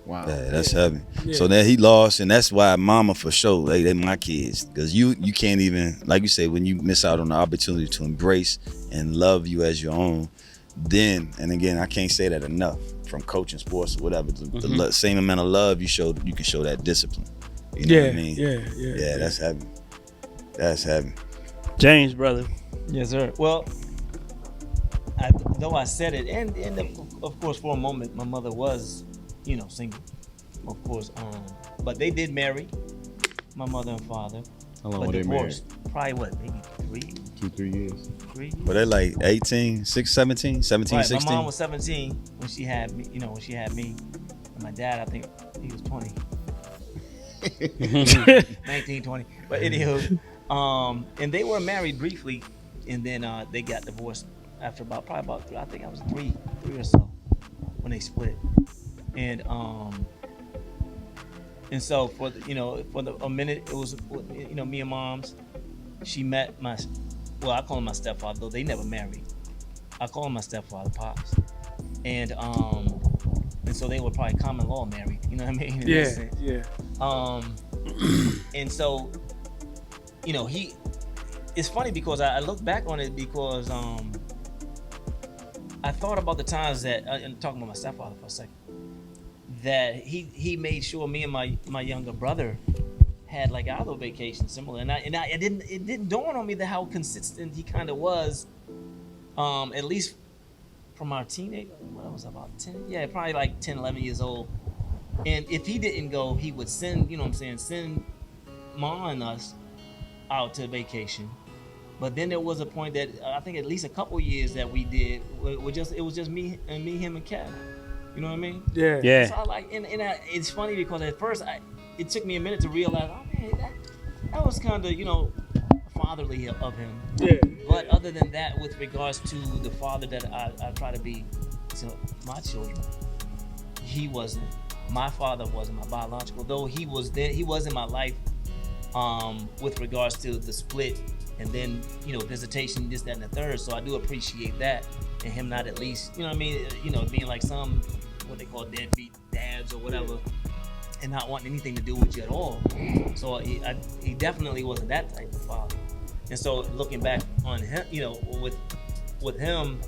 Wow. Yeah, that's heavy. Yeah. So then he lost, and that's why mama for sure, like, they my kids. Because you can't even, like you say, when you miss out on the opportunity to embrace and love you as your own, then, and again, I can't say that enough, from coaching sports or whatever, the same amount of love you can show that discipline. You know what I mean? Yeah, that's heavy. That's heavy. James, brother. Yes, sir. Well, though I said it, and of course, for a moment, my mother was, single, of course. But they did marry, my mother and father. How long were they married? Probably what, maybe 2-3 years. 3 years. Were they like 18, 17, 16? My mom was 17 when she had me, And my dad, I think he was 20. 19, 20. But anywho, and they were married briefly, and then they got divorced after probably about I think I was three or so when they split. And so for a minute it was me and mom's. She met well, I call him my stepfather, though they never married. I call him my stepfather, Pops. And so they were probably common law married, you know what I mean? In that sense. Yeah. And so, you know, it's funny because I look back on it because I thought about the times that, and talking about my stepfather for a second, that he made sure me and my younger brother had like our little vacation similar, and it didn't dawn on me that how consistent he kind of was, at least from our teenage, what was I, about 10? Yeah, probably like 10, 11 years old. And if he didn't go, he would send, you know what I'm saying, send Ma and us out to vacation. But then there was a point that I think at least a couple years that we did, it was just me, him, and Kat. You know what I mean? Yeah. Yeah. So I like, and it's funny because at first it took me a minute to realize, oh man, that was kind of, you know, fatherly of him. Yeah. But other than that, with regards to the father that I try to be to my children, he wasn't. My father wasn't my biological, though he was there. He was in my life with regards to the split and then, you know, visitation, this, that, and the third. So I do appreciate that, and him not at least, you know what I mean, you know, being like some, what they call deadbeat dads or whatever, and not wanting anything to do with you at all. So he definitely wasn't that type of father. And so looking back on him, you know, with him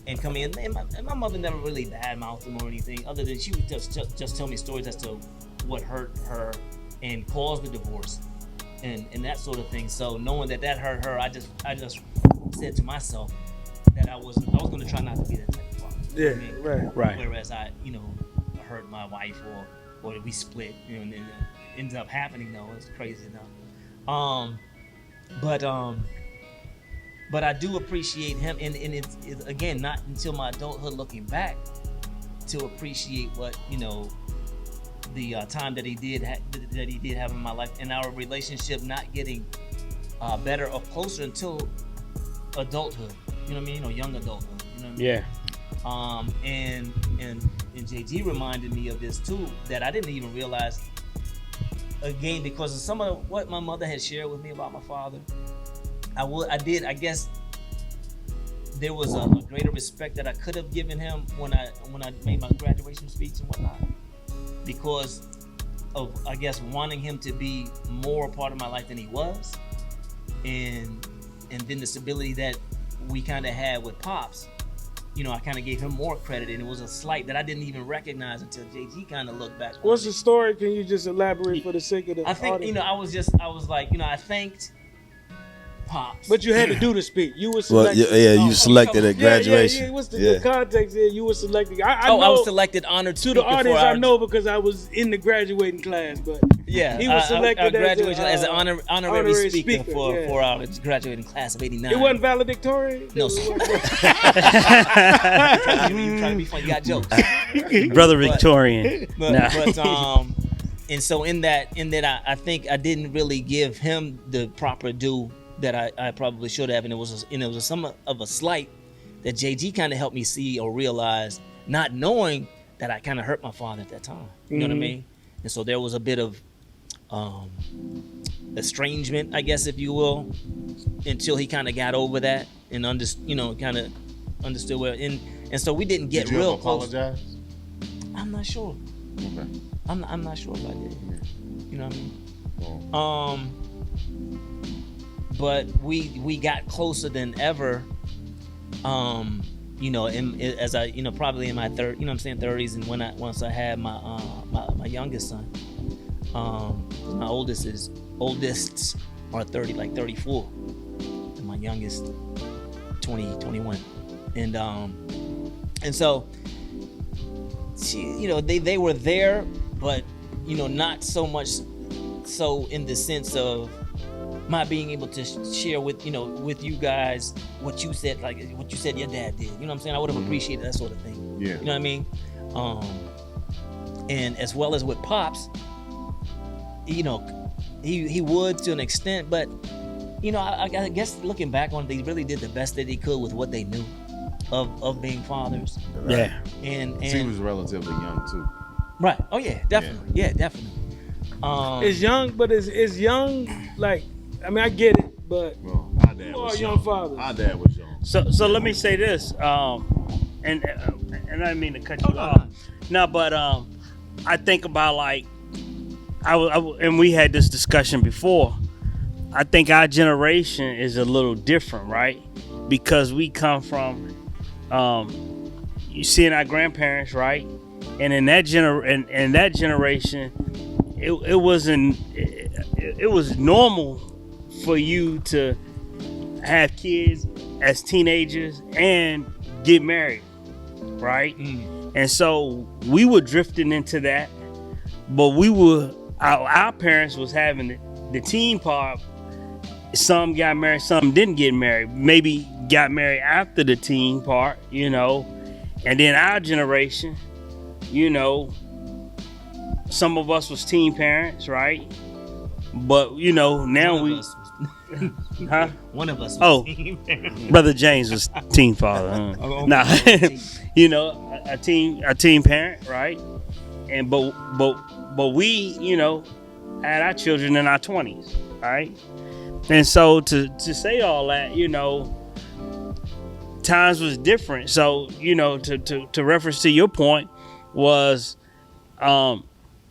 and coming in, and my mother never really badmouthed him or anything, other than she would just tell me stories as to what hurt her and caused the divorce and that sort of thing. So knowing that hurt her, I just said to myself that I was going to try not to be that type of father. Yeah, I mean, right. Whereas I, you know, hurt my wife or we split, you know, and it ends up happening though. It's crazy enough. But I do appreciate him, and it's again not until my adulthood looking back to appreciate what, you know, the time that he did have in my life, and our relationship not getting better or closer until adulthood. You know what I mean? You know, young adulthood. You know what I mean? Yeah. And JG reminded me of this too, that I didn't even realize. Again, because of some of what my mother had shared with me about my father, I guess there was a greater respect that I could have given him when I made my graduation speech and whatnot, because of, I guess, wanting him to be more a part of my life than he was, and then the stability that we kind of had with Pops. You know, I kind of gave him more credit, and it was a slight that I didn't even recognize until JG kind of looked back. What's the story? Can you just elaborate for the sake of the I think, audience? you know, I was like, you know, I thanked Pops. But you had to do the speech. You were Well, selected. you selected at graduation. Yeah. What's the context here? You were selected. I I know, was selected honored to the audience. I know because I was in the graduating class, but yeah, he was selected as an honorary speaker yeah. for our graduating class of '89. It wasn't valedictorian. No, sir. You trying to be funny? You got jokes, Brother Victorian. but and so in that I think I didn't really give him the proper due that I probably should have, and it was some of a slight that JG kind of helped me see or realize, not knowing that I kind of hurt my father at that time. You know what I mean? And so there was a bit of estrangement, I guess, if you will, until he kind of got over that and kind of understood where. And so we didn't get Did you real ever close. apologize? I'm not sure. Okay. I'm not sure if I did. You know what I mean? But we got closer than ever. You know, as I, you know, probably in my 30s, and once I had my youngest son. My oldest are 34, and my youngest 21, and so they were there, but you know, not so much so in the sense of my being able to share with you guys what you said, like what you said your dad did. You know what I'm saying? I would have appreciated that sort of thing. Yeah. You know what I mean? And as well as with Pops, you know, he would to an extent, but you know, I guess looking back on it, they really did the best that they could with what they knew of being fathers. Right. Yeah. And He was relatively young too. right. Oh yeah, definitely. Yeah, definitely. It's young, but it's young. Like, I mean, I get it, but Well, I dad You are was a young father. Our dad was young. So let me say this, and I didn't mean to cut you off. No, but I think about like and we had this discussion before. I think our generation is a little different, right? Because we come from you seeing our grandparents, right? And in that generation, it was normal for you to have kids as teenagers and get married, right? And so we were drifting into that, but our parents was having the teen part. Some got married, some didn't get married. Maybe got married after the teen part, and then our generation, some of us was teen parents, right? But now we huh? One of us was teen parent. Brother James was teen father. Nah, a teen parent, right? And but we, had our children in our 20s, right? And so to say all that, times was different. So, to reference to your point was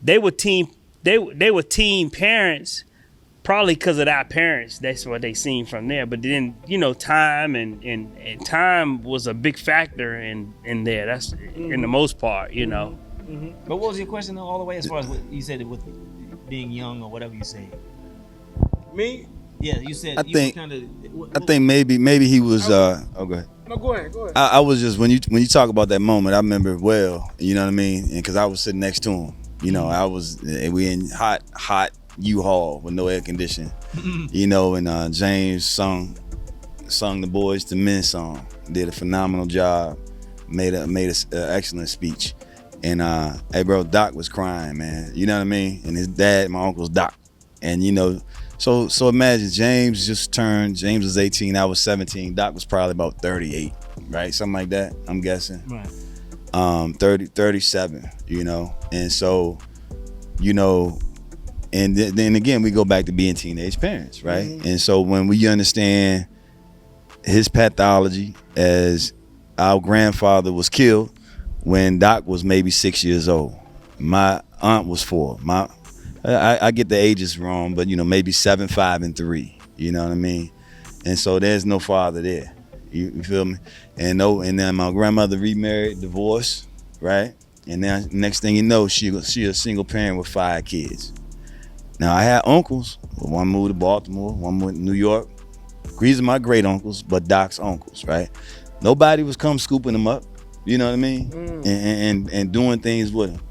they were teen parents probably because of our parents. That's what they seen from there. But then, time and time was a big factor in there. That's in the most part, But what was your question though, all the way as far as what you said with being young or whatever you said? Me? Yeah, you said I you think- kind of. I think maybe he was. Oh, go ahead. No, go ahead. I was just when you talk about that moment, I remember it well. You know what I mean? And because I was sitting next to him. We in hot U-Haul with no air conditioning. And James sung the Boys to Men song. Did a phenomenal job. Made an excellent speech. And hey, bro, Doc was crying, man. You know what I mean? And his dad, my uncle's Doc. And So imagine James was 18, I was 17. Doc was probably about 38, right? Something like that, I'm guessing. Right. 37, And so, and then again, we go back to being teenage parents, right? Mm-hmm. And so when we understand his pathology as our grandfather was killed when Doc was maybe 6 years old. My aunt was 4. I get the ages wrong, but maybe 7, 5, and 3. You know what I mean? And so there's no father there. You feel me? And then my grandmother remarried, divorced, right? And then next thing you know, she a single parent with 5 kids. Now I had uncles. One moved to Baltimore, one went to New York. These are my great uncles, but Doc's uncles, right? Nobody was come scooping them up. You know what I mean? And doing things with them.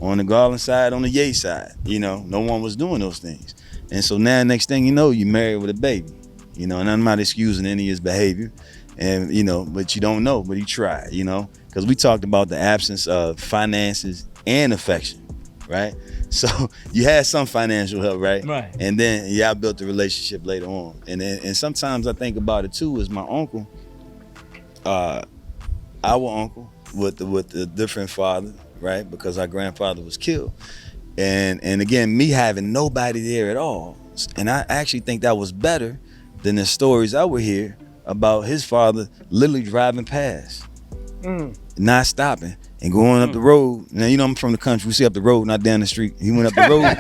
On the Garland side, on the Yates side, no one was doing those things. And so now, next thing you know, you're married with a baby, and I'm not excusing any of his behavior, and, but you don't know, but he tried, because we talked about the absence of finances and affection, right? So you had some financial help, right? Right. And then, I built a relationship later on. And sometimes I think about it too, as my uncle, our uncle with a different father, right? Because our grandfather was killed. And again, me having nobody there at all. And I actually think that was better than the stories I would hear about his father literally driving past, not stopping and going up the road. Now, I'm from the country. We see up the road, not down the street. He went up the road. Up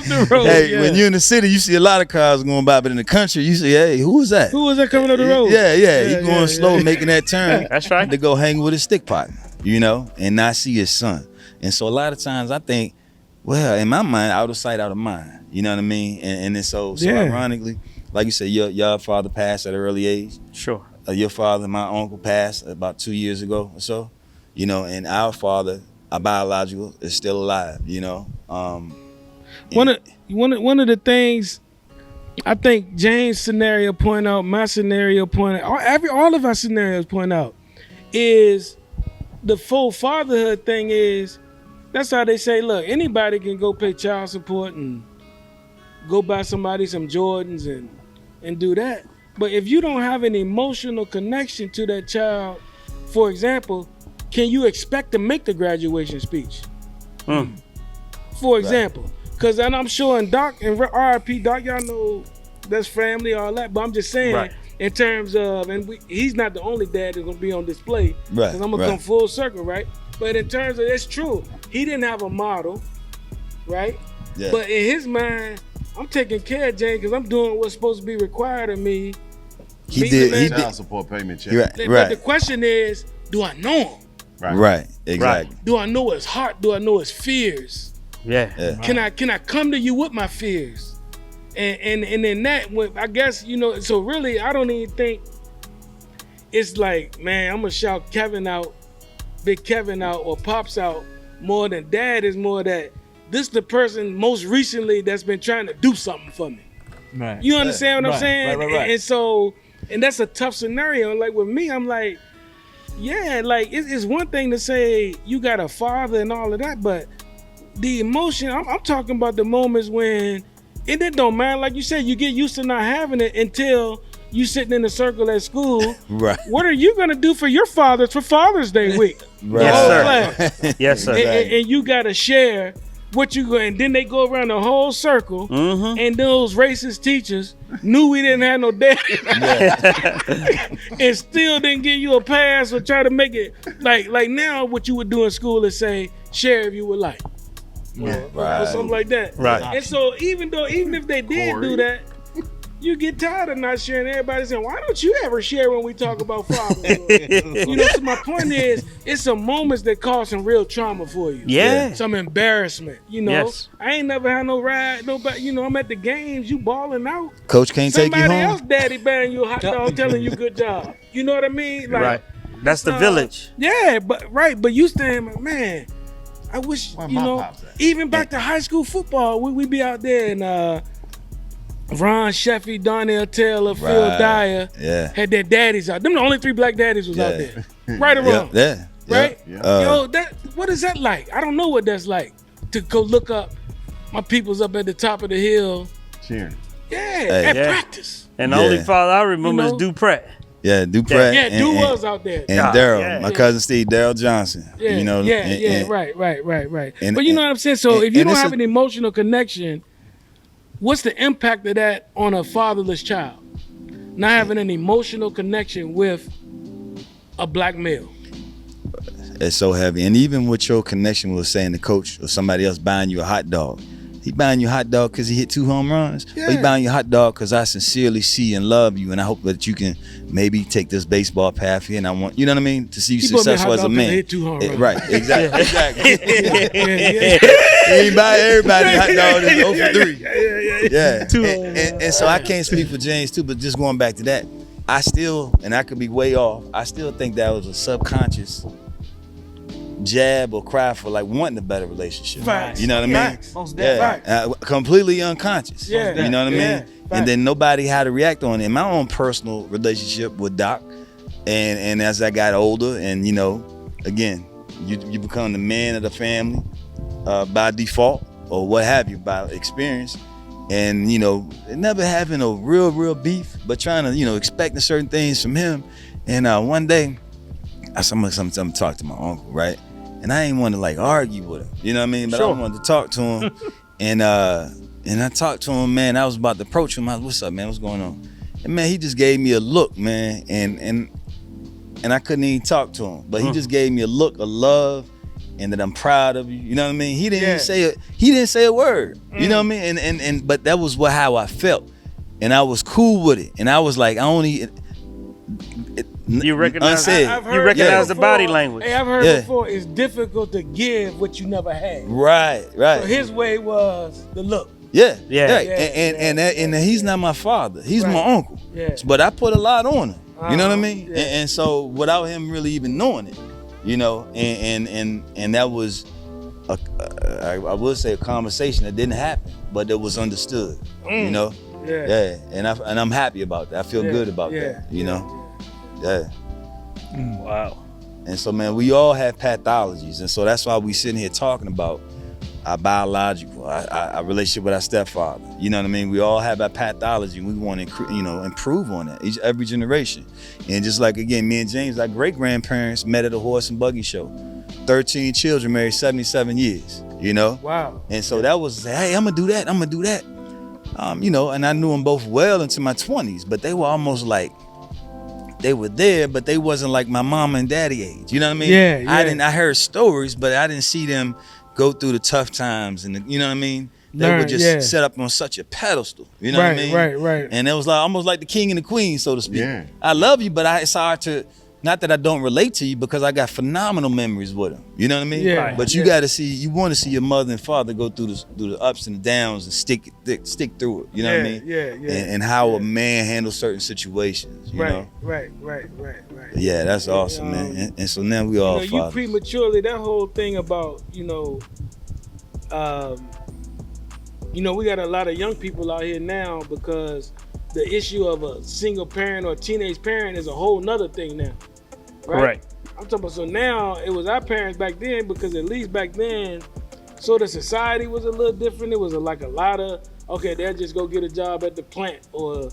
the road. Hey, when you're in the city, you see a lot of cars going by, but in the country, you see, hey, who was that? Who was that coming up the road? Yeah. He going slow, making that turn. That's right. To go hang with his stick partner, and not see his son. And so a lot of times I think, well, in my mind, out of sight, out of mind. You know what I mean? And then so ironically, like you said, your father passed at an early age. Sure. Your father, my uncle, passed about 2 years ago or so. And our father, our biological, is still alive. One of the things I think James' scenario point out, my scenario point out, all of our scenarios point out, is the full fatherhood thing is, that's how they say, look, anybody can go pay child support and go buy somebody some Jordans and do that. But if you don't have an emotional connection to that child, for example, can you expect to make the graduation speech? For example. Because I'm sure in Doc and RIP, Doc, y'all know that's family, all that. But I'm just saying, Right. in terms of, he's not the only dad that's gonna be on display. Right, Because I'm gonna come full circle, right? But in terms of, it's true. He didn't have a model, right? Yeah. But in his mind, I'm taking care of Jane because I'm doing what's supposed to be required of me. He did. Child support payment check. Right. But the question is, do I know him? Right. Exactly. Do I know his heart? Do I know his fears? Yeah. Yeah. Can I come to you with my fears? And in that, I guess, so really, I don't even think it's like, man, I'm gonna shout Kevin out, Big Kevin out, or Pops out more than Dad. Is more that this the person most recently that's been trying to do something for me. Right. You understand what I'm Right, saying? right. And so, that's a tough scenario. Like with me, I'm like, yeah, like it's one thing to say you got a father and all of that, but the emotion, I'm talking about the moments when it don't matter. Like you said, you get used to not having it until you sitting in a circle at school. Right. What are you gonna do for your fathers for Father's Day week? Right. Yes, The whole sir. class. Yes, sir. And you gotta share what you go, and then they go around the whole circle, and those racist teachers knew we didn't have no dad, and still didn't give you a pass or try to make it like now. What you would do in school is say, share if you would like, or something like that. Right. And so even if they did do that, you get tired of not sharing. Everybody saying, why don't you ever share when we talk about fathers? So my point is, it's some moments that cause some real trauma for you. Yeah. Some embarrassment. Yes. I ain't never had no ride, nobody, I'm at the games, you balling out. Coach can't take you Somebody home. else daddy buying you a hot dog telling you good job. You know what I mean? Like, Right. That's the village. Yeah, but you stand, man, I wish, Where my pops at? even back to high school football, we be out there and Ron Sheffy, Donnell Taylor, Phil Right. Dyer had their daddies out. Them the only 3 black daddies was out there. Right or wrong? Yeah. Right? Yeah. What is that like? I don't know what that's like to go look up my peoples up at the top of the hill. Cheering. At Yeah. practice. And the only father I remember is Duprat. Yeah, Duprat. Yeah, Dude was out there. And God, Daryl, yeah. my cousin Steve, Daryl Johnson. Yeah, right. and- But you know what I'm saying? So and- if you and don't it's have a- an emotional connection, what's the impact of that on a fatherless child? Not having an emotional connection with a black male. It's so heavy. And even with your connection with saying the coach or somebody else buying you a hot dog, he buying you a hot dog because he hit 2 home runs? Or he buying you a hot dog because I sincerely see and love you and I hope that you can maybe take this baseball path here and I want, you know what I mean? To see you He bought me a successful hot as a dog 'cause I man. hit 2 home runs. Right, exactly. Yeah. He buy everybody a hot dog that's 0 for 3. Yeah. Two And so I can't speak for James too, but just going back to that, I still, and I could be way off, I still think that was a subconscious jab or cry for like wanting a better relationship. Facts. You know what I mean? Facts. Most Yeah, definitely. completely unconscious. Yeah. You know what I mean? Yeah. And then nobody had to react on it. In my own personal relationship with Doc, and as I got older, and again, you become the man of the family by default or what have you by experience, and never having a real beef, but trying to expecting certain things from him. And one day, I sometimes talk to my uncle, right? And I ain't want to like argue with him, you know what I mean? But I wanted to talk to him, and I talked to him, man. I was about to approach him. I was, what's up, man? What's going on? And man, he just gave me a look, man, and I couldn't even talk to him, but he just gave me a look of love, and that I'm proud of you. You know what I mean? He didn't even say it. He didn't say a word. You know what I mean? And but that was how I felt, and I was cool with it. And I was like, I only. You recognize unsaid. I've You heard recognize before- the body language. Hey, I've heard Yeah. before it's difficult to give what you never had. Right. So his way was the look. Yeah. Yeah. Right. And he's not my father. He's my uncle. Yeah. But I put a lot on him. You know what I mean? Yeah. And so without him really even knowing it, and that was I would say a conversation that didn't happen, but it was understood. Yeah. Yeah. And I'm happy about that. I feel good about Yeah. that. Yeah. Wow. And so, man, we all have pathologies, and so that's why we sitting here talking about our biological, our relationship with our stepfather. You know what I mean? We all have our pathology, and we want to, improve on that every generation. And just like again, me and James, our great grandparents met at a horse and buggy show. 13 children, married 77 years. Wow. And so that was, hey, I'm gonna do that. and I knew them both well into my 20s, but they were almost like, they were there, but they wasn't like my mom and daddy age. You know what I mean? Yeah. I heard stories, but I didn't see them go through the tough times, and you know what I mean? They were just set up on such a pedestal. You know what I mean? Right. And it was like almost like the king and the queen, so to speak. Yeah. I love you, but it's hard to, not that I don't relate to you, because I got phenomenal memories with them. You know what I mean? Yeah. But you got to see, you want to see your mother and father go through the ups and the downs and stick through it. You know what I mean? Yeah. And how a man handles certain situations. You know? Right. Yeah, that's awesome, man. And so now we all you fathers. prematurely, that whole thing about, we got a lot of young people out here now because the issue of a single parent or teenage parent is a whole nother thing now. Right? I'm talking about, so now it was our parents back then, because at least back then, so the society was a little different. It was like a lot of, okay, they'll just go get a job at the plant or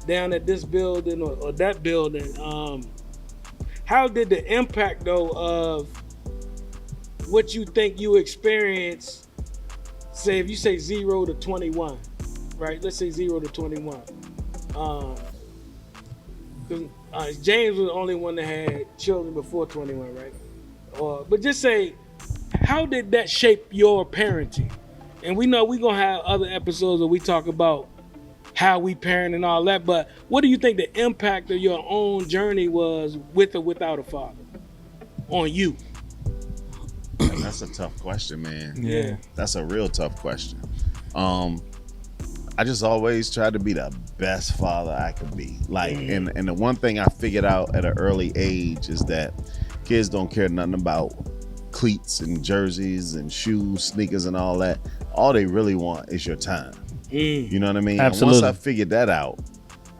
down at this building or that building. How did the impact, though, of what you think you experienced, say, if you say 0 to 21, right? Let's say 0 to 21. James was the only one that had children before 21, right? But just say, how did that shape your parenting? And we know we're going to have other episodes where we talk about how we parent and all that, but what do you think the impact of your own journey was with or without a father on you? That's a tough question, man. Yeah. That's a real tough question. I just always tried to be the best father I could be. Like, and the one thing I figured out at an early age is that kids don't care nothing about cleats and jerseys and shoes, sneakers and all that. All they really want is your time. You know what I mean? Absolutely. And once I figured that out,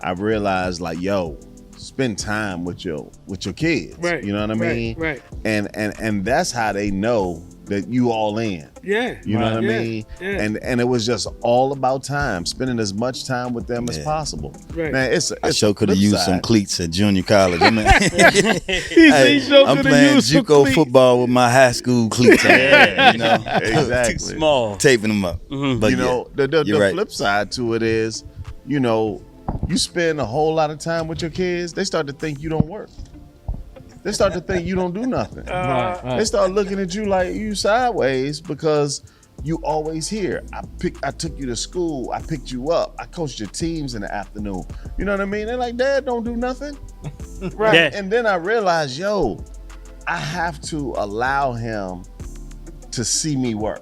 I realized, like, yo, spend time with your kids. Right. You know what I mean? Right. And that's how they know that you all in. Yeah. You know what I mean? Yeah. And it was just all about time, spending as much time with them as possible. Right. Man, I sure could have used some cleats at junior college. I mean, I'm playing JUCO football with my high school cleats on. Exactly. Too small. Taping them up. But the flip side to it is, you spend a whole lot of time with your kids, they start to think you don't work. They start to think you don't do nothing. They start looking at you like you sideways because you always here. I took you to school. I picked you up. I coached your teams in the afternoon. You know what I mean? They're like, Dad, don't do nothing. Right. Yeah. And then I realized, I have to allow him to see me work.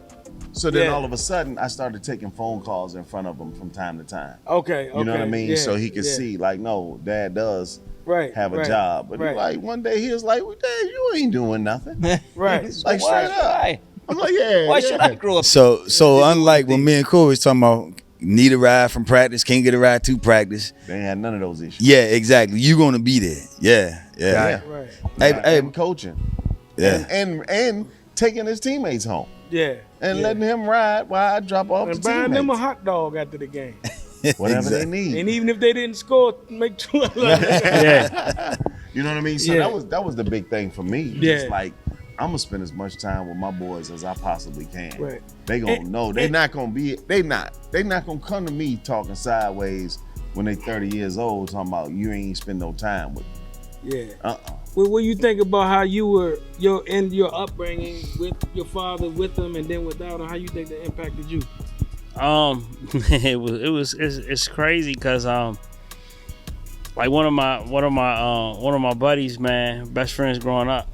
So then all of a sudden, I started taking phone calls in front of him from time to time. Okay. You know what I mean? Yeah, so he could see, like, no, Dad does have a right, job. But like one day he was like, well, Dad, you ain't doing nothing. Right. Like, straight up. I'm like, Why should I grow up? So unlike when me and Corey was talking about need a ride from practice, can't get a ride to practice. They ain't had none of those issues. Yeah, exactly. You're gonna be there. Yeah. Right. Hey, And coaching. Yeah. And taking his teammates home. Yeah. And letting him ride while I drop off And the buying teammates. them a hot dog after the game. Whatever Exactly. they need. And even if they didn't score, make $2. Yeah. You know what I mean? So that was the big thing for me. Yeah. Just like, I'm gonna spend as much time with my boys as I possibly can. Right. They gonna know. They not gonna come to me talking sideways when they 30 years old talking about you ain't spend no time with me. Yeah. Well, what do you think about how you were your upbringing with your father, with him, and then without him? How you think that impacted you? It's crazy because like one of my buddies, man, best friends growing up,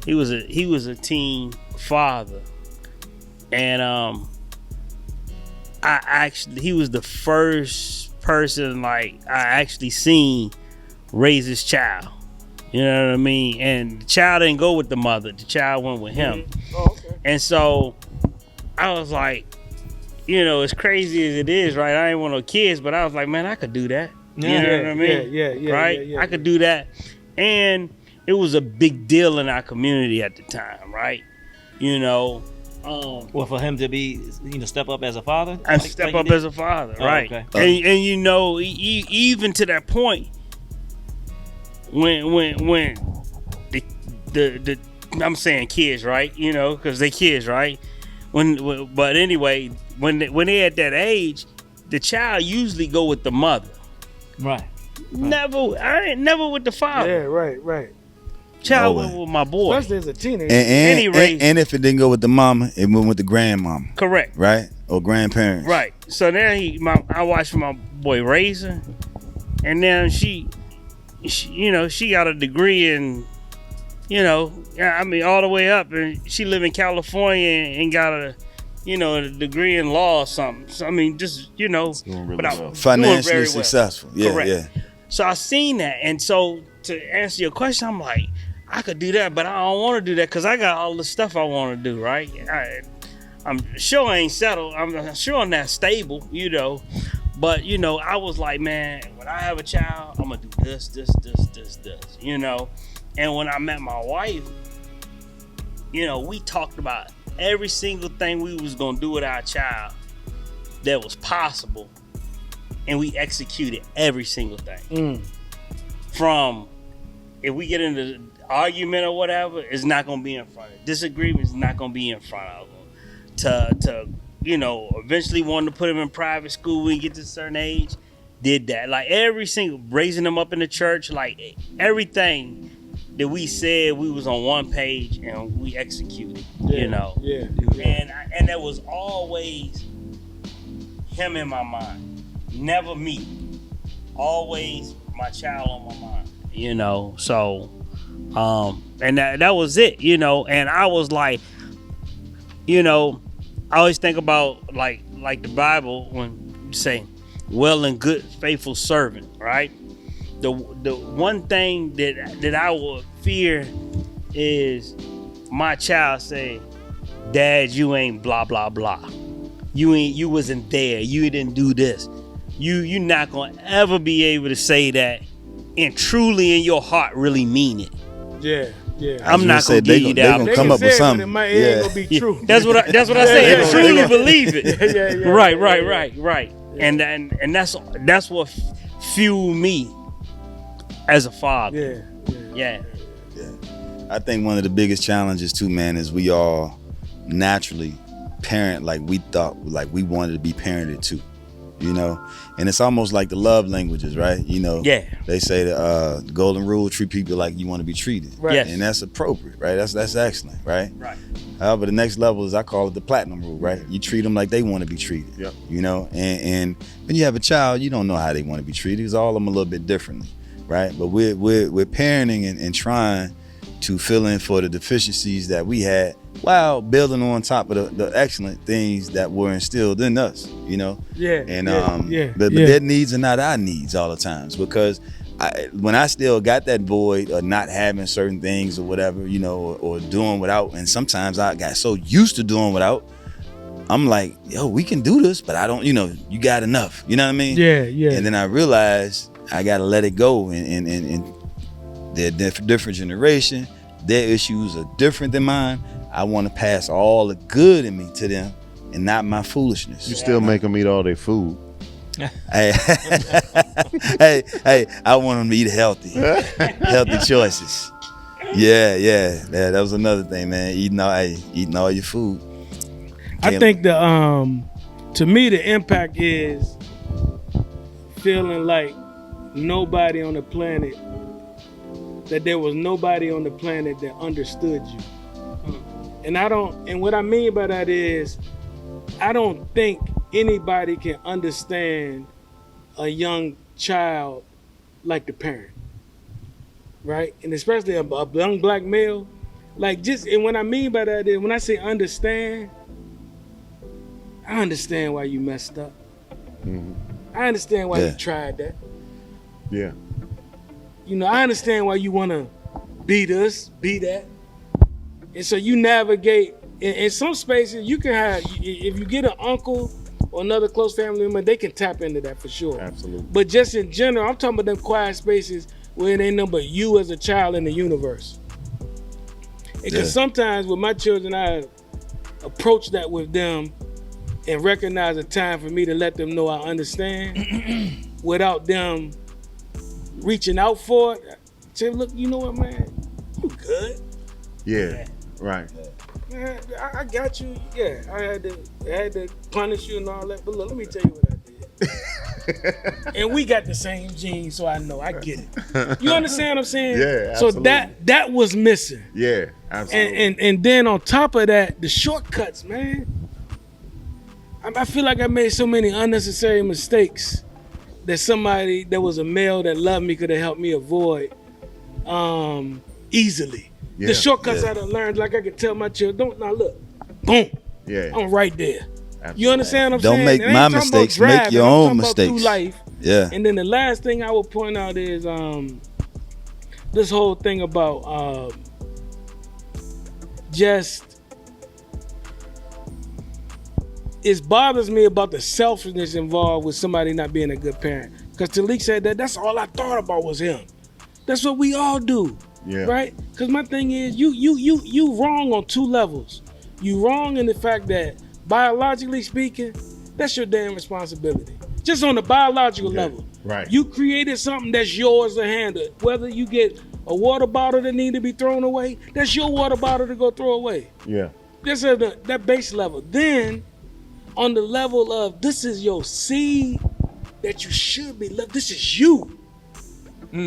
he was a teen father, and he was the first person like I actually seen raise his child. You know what I mean? And the child didn't go with the mother. The child went with him. Oh, okay. And so I was like, as crazy as it is, right? I ain't want no kids, but I was like, man, I could do that. You know what I mean? Yeah. Right? Yeah. I could do that. And it was a big deal in our community at the time, right? Well, for him to be, step up as a father? And step up as a father, right? Okay. And even to that point, when the I'm saying kids, right? Because they kids, right? But anyway, when they at that age, the child usually go with the mother. Right. I ain't never with the father. Right. Child Always. went with my boy. Especially as a teenager. And if it didn't go with the mama, it went with the grandmama. Correct. Right? Or grandparents. Right. So now I watched my boy raise her, and then she got a degree in, all the way up, and she live in California and got a degree in law or something. So, just, doing really well. Financially very well. successful. Yeah, Correct. yeah. So I seen that, and so to answer your question, I'm like, I could do that, but I don't want to do that because I got all the stuff I want to do, right? I'm sure I ain't settled. I'm sure I'm not stable, But, I was like, man, when I have a child, I'm going to do this, And when I met my wife, we talked about every single thing we was going to do with our child that was possible. And we executed every single thing. From, if we get into argument or whatever, it's not going to be in front of. Disagreement is not going to be in front of them. To eventually wanted to put him in private school when he get to a certain age, did that. Like every single, raising him up in the church, like everything that we said, we was on one page and we executed, Yeah. And there was always him in my mind. Never me. Always my child on my mind, So, and that was it, and I was like, I always think about like the Bible when you say, well and good, faithful servant, right? The one thing that I would fear is my child say, Dad, you ain't blah, blah, blah. You wasn't there. You didn't do this. You're not going to ever be able to say that and truly in your heart really mean it. Yeah. I'm not going to give you that. They're going to come up with something. It ain't going to be true. That's what I say. And truly believe it. Yeah. Right. And that's what fueled me as a father. Yeah. I think one of the biggest challenges too, man, is we all naturally parent like we thought, like we wanted to be parented too. And it's almost like the love languages, right? Yeah. They say the golden rule: treat people like you want to be treated, Right. Yes. And that's appropriate, right? That's excellent, right? Right. However, the next level is, I call it the platinum rule, right? You treat them like they want to be treated. Yep. And when you have a child, you don't know how they want to be treated. It's all of them a little bit differently, right? But we're parenting and trying to fill in for the deficiencies that we had, while building on top of the excellent things that were instilled in us, Yeah. And but their needs are not our needs all the times, because when I still got that void of not having certain things or whatever, or doing without, and sometimes I got so used to doing without, I'm like, yo, we can do this, but I don't, you got enough, you know what I mean? Yeah. And then I realized I got to let it go, and they're different generation. Their issues are different than mine. I want to pass all the good in me to them and not my foolishness. You still make them eat all their food. Hey, I want them to eat healthy choices. Yeah. That was another thing, man. Eating all your food. I think to me, the impact is feeling like nobody on the planet, that there was nobody on the planet that understood you. And what I mean by that is, I don't think anybody can understand a young child like the parent, right? And especially a young black male. And what I mean by that is, when I say understand, I understand why you messed up. Mm-hmm. I understand why you tried that. Yeah. I understand why you want to be this, be that. And so you navigate in some spaces. You can have, if you get an uncle or another close family member, they can tap into that for sure. Absolutely. But just in general, I'm talking about them quiet spaces where it ain't nothing but you as a child in the universe. Because sometimes with my children, I approach that with them and recognize a time for me to let them know I understand without them reaching out for it. Say, look, you know what, man? You good. Yeah. Right. Man, I got you. Yeah, I had to punish you and all that. But look, let me tell you what I did. And we got the same genes, so I know. I get it. You understand what I'm saying? Yeah, So absolutely. that was missing. Yeah, absolutely. And then on top of that, the shortcuts, man. I feel like I made so many unnecessary mistakes that somebody that was a male that loved me could have helped me avoid easily. Yeah, The shortcuts yeah. I done learned, like I could tell my children, don't now look, boom, Yeah. I'm right there. Absolutely. You understand what I'm Don't saying? make And I my ain't talking about mistakes, make driving, your I'm own talking about mistakes. through life. Yeah. And then the last thing I will point out is this whole thing about it bothers me about the selfishness involved with somebody not being a good parent. Because Talik said that's all I thought about was him. That's what we all do. Yeah. Right? Because my thing is you wrong on two levels. You wrong in the fact that biologically speaking, that's your damn responsibility. Just on the biological level. Right. You created something that's yours to handle. Whether you get a water bottle that need to be thrown away, that's your water bottle to go throw away. Yeah. That's at that base level. Then, on the level of this is your seed that you should be loved. This is you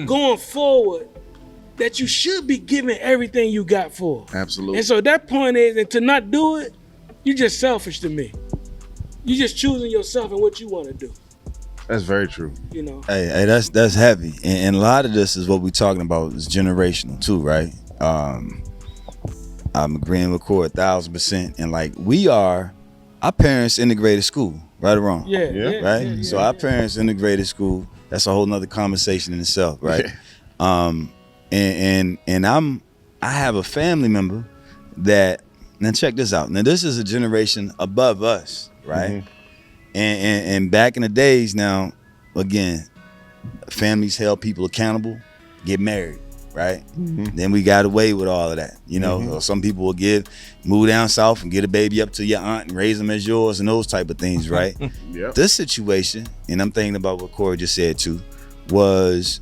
going forward that you should be giving everything you got for. Absolutely. And so that point is, and to not do it, you're just selfish to me. You're just choosing yourself and what you want to do. That's very true. You know. Hey, that's heavy, and a lot of this is what we're talking about is generational too, right? I'm agreeing with Corey 1,000%, and like our parents integrated school, right or wrong? Yeah. Right. So our parents integrated school. That's a whole nother conversation in itself, right? And I have a family member that, now check this out. Now this is a generation above us, right? Mm-hmm. And back in the days, now again, families held people accountable, get married, right? Mm-hmm. Then we got away with all of that, you know. Or some people will move down south and get a baby up to your aunt and raise them as yours and those type of things, right? Yep. This situation, and I'm thinking about what Corey just said too, was,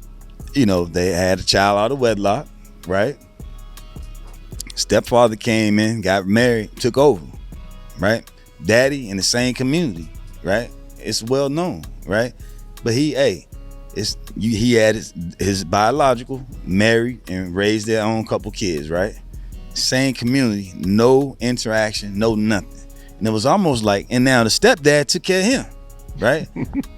you know, they had a child out of wedlock, right? Stepfather came in, got married, took over, right? Daddy in the same community, right? It's well known, right? But he had his biological, married and raised their own couple kids, right? Same community, no interaction, no nothing. And it was almost like, and now the stepdad took care of him, right?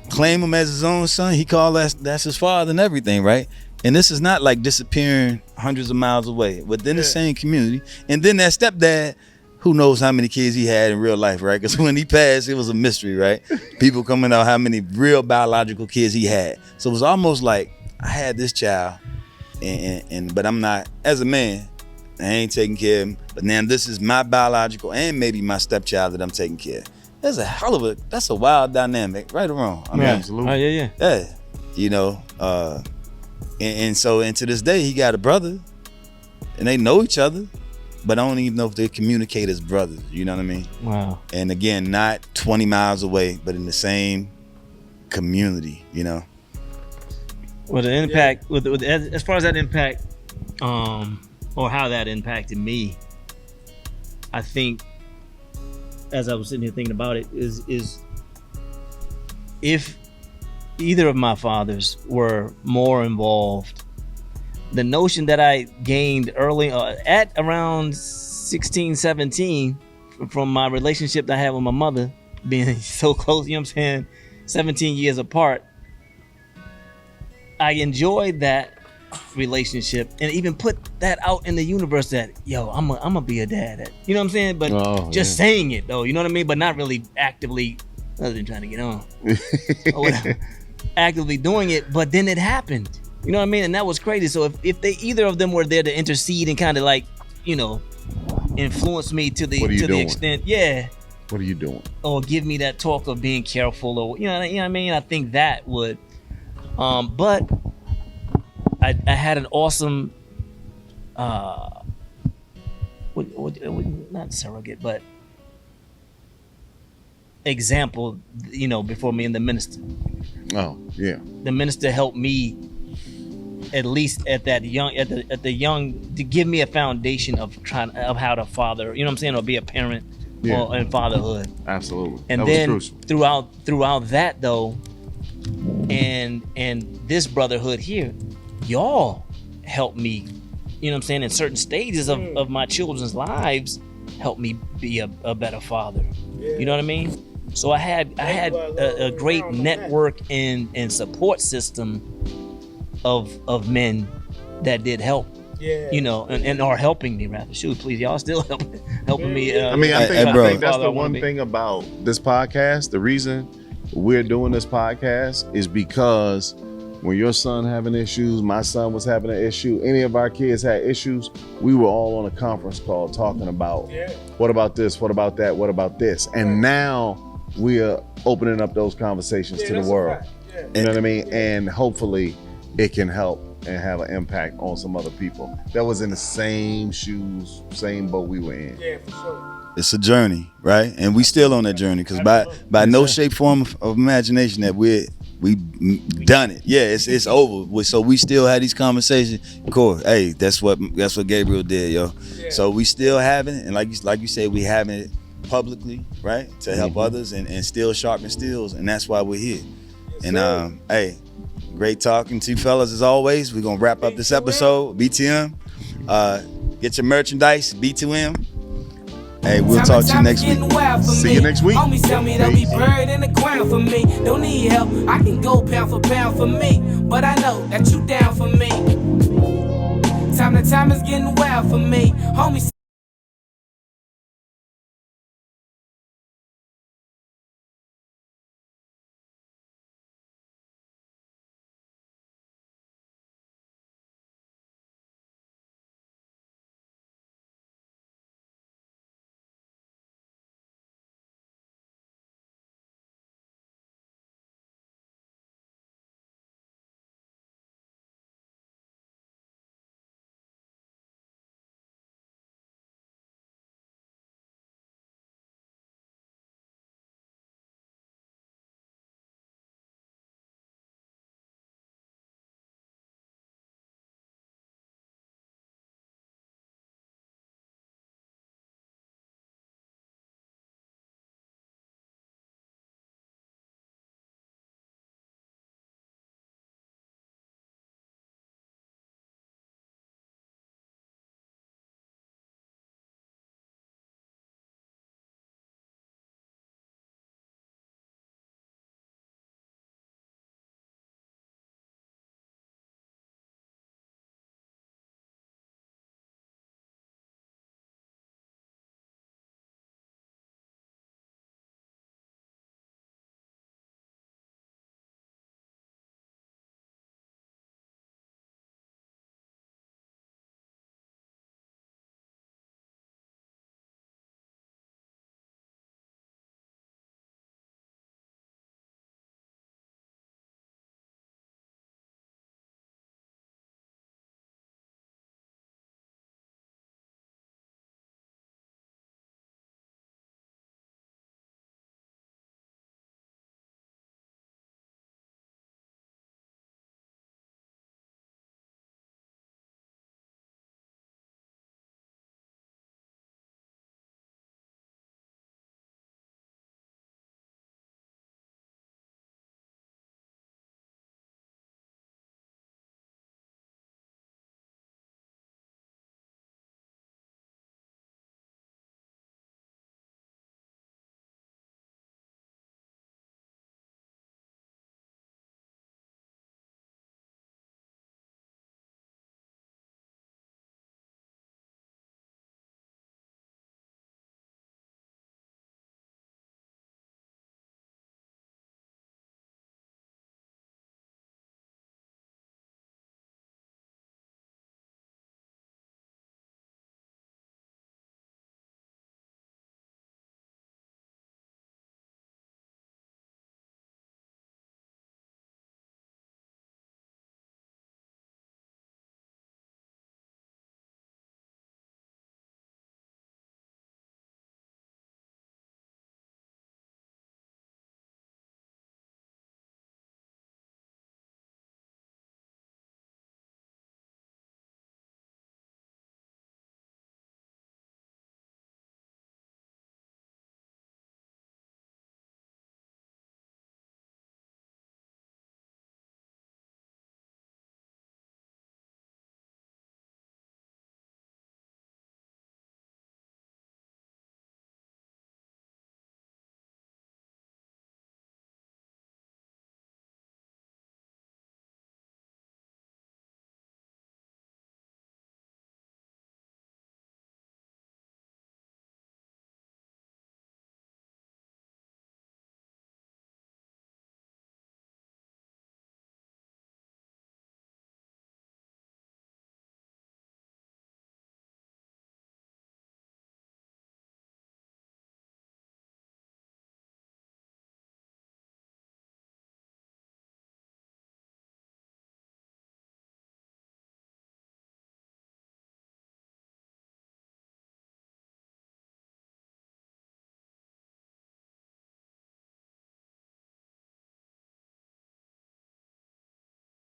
Claim him as his own son. He called that's his father and everything, right? And this is not like disappearing hundreds of miles away, within the same community. And then that stepdad, who knows how many kids he had in real life, right? Because when he passed, it was a mystery, right? People coming out how many real biological kids he had. So it was almost like I had this child, but I'm not, as a man, I ain't taking care of him. But now this is my biological and maybe my stepchild that I'm taking care of. That's a wild dynamic, right or wrong? I mean, Absolutely. Oh, yeah. yeah, you know, and to this day he got a brother, and they know each other, but I don't even know if they communicate as brothers. You know what I mean? Wow. And again, not 20 miles away, but in the same community. You know. Well, the impact as far as that impact, or how that impacted me, I think, as I was sitting here thinking about it, is if either of my fathers were more involved, the notion that I gained early at around 16, 17 from my relationship that I had with my mother being so close, you know what I'm saying, 17 years apart, I enjoyed that relationship and even put that out in the universe that, yo, I'm gonna be a dad. You know what I'm saying? But saying it though, you know what I mean? But not really actively, other than trying to get on or whatever, actively doing it. But then it happened. You know what I mean? And that was crazy. So if they either of them were there to intercede and kind of like, you know, influence me to the extent, what are you doing? Or give me that talk of being careful, or you know what I mean? I think that would. But I had an awesome, not surrogate, but example, you know, before me and the minister. Oh, yeah. The minister helped me, at least at the young, to give me a foundation of how to father, you know what I'm saying, or be a parent and fatherhood. Absolutely. And that then was crucial. throughout that though, and this brotherhood here, y'all helped me, you know what I'm saying, in certain stages of my children's lives, helped me be a better father. You know what I mean? So I had a great network and support system of men that did help. You know, and are helping me rather. Shoot, please, y'all still helping me. I mean, I Hey, think, bro. I think that's the one thing about this podcast. The reason we're doing this podcast is because when your son having issues, my son was having an issue, any of our kids had issues, we were all on a conference call talking about what about this, what about that, what about this. And now we are opening up those conversations to the world. You know what I mean? And hopefully it can help and have an impact on some other people that was in the same shoes, same boat we were in. Yeah, for sure. It's a journey, right? And we still on that journey because by no shape, form of imagination that we done it. Yeah, it's over. So we still had these conversations. Cool. Hey, that's what Gabriel did, yo. Yeah. So we still having it, and like you said, we having it publicly, right, to help others and still sharpen steels, and that's why we're here. Yes, and hey. Great talking to you fellas as always. We're gonna wrap up this episode. BTM. Get your merchandise, B2M. Hey, we'll talk to you next week. See you next week. Homies tell me they'll be buried in the ground for me. Don't need help, I can go pound for pound for me. But I know that you down for me. Time to time is getting wild for me. Homies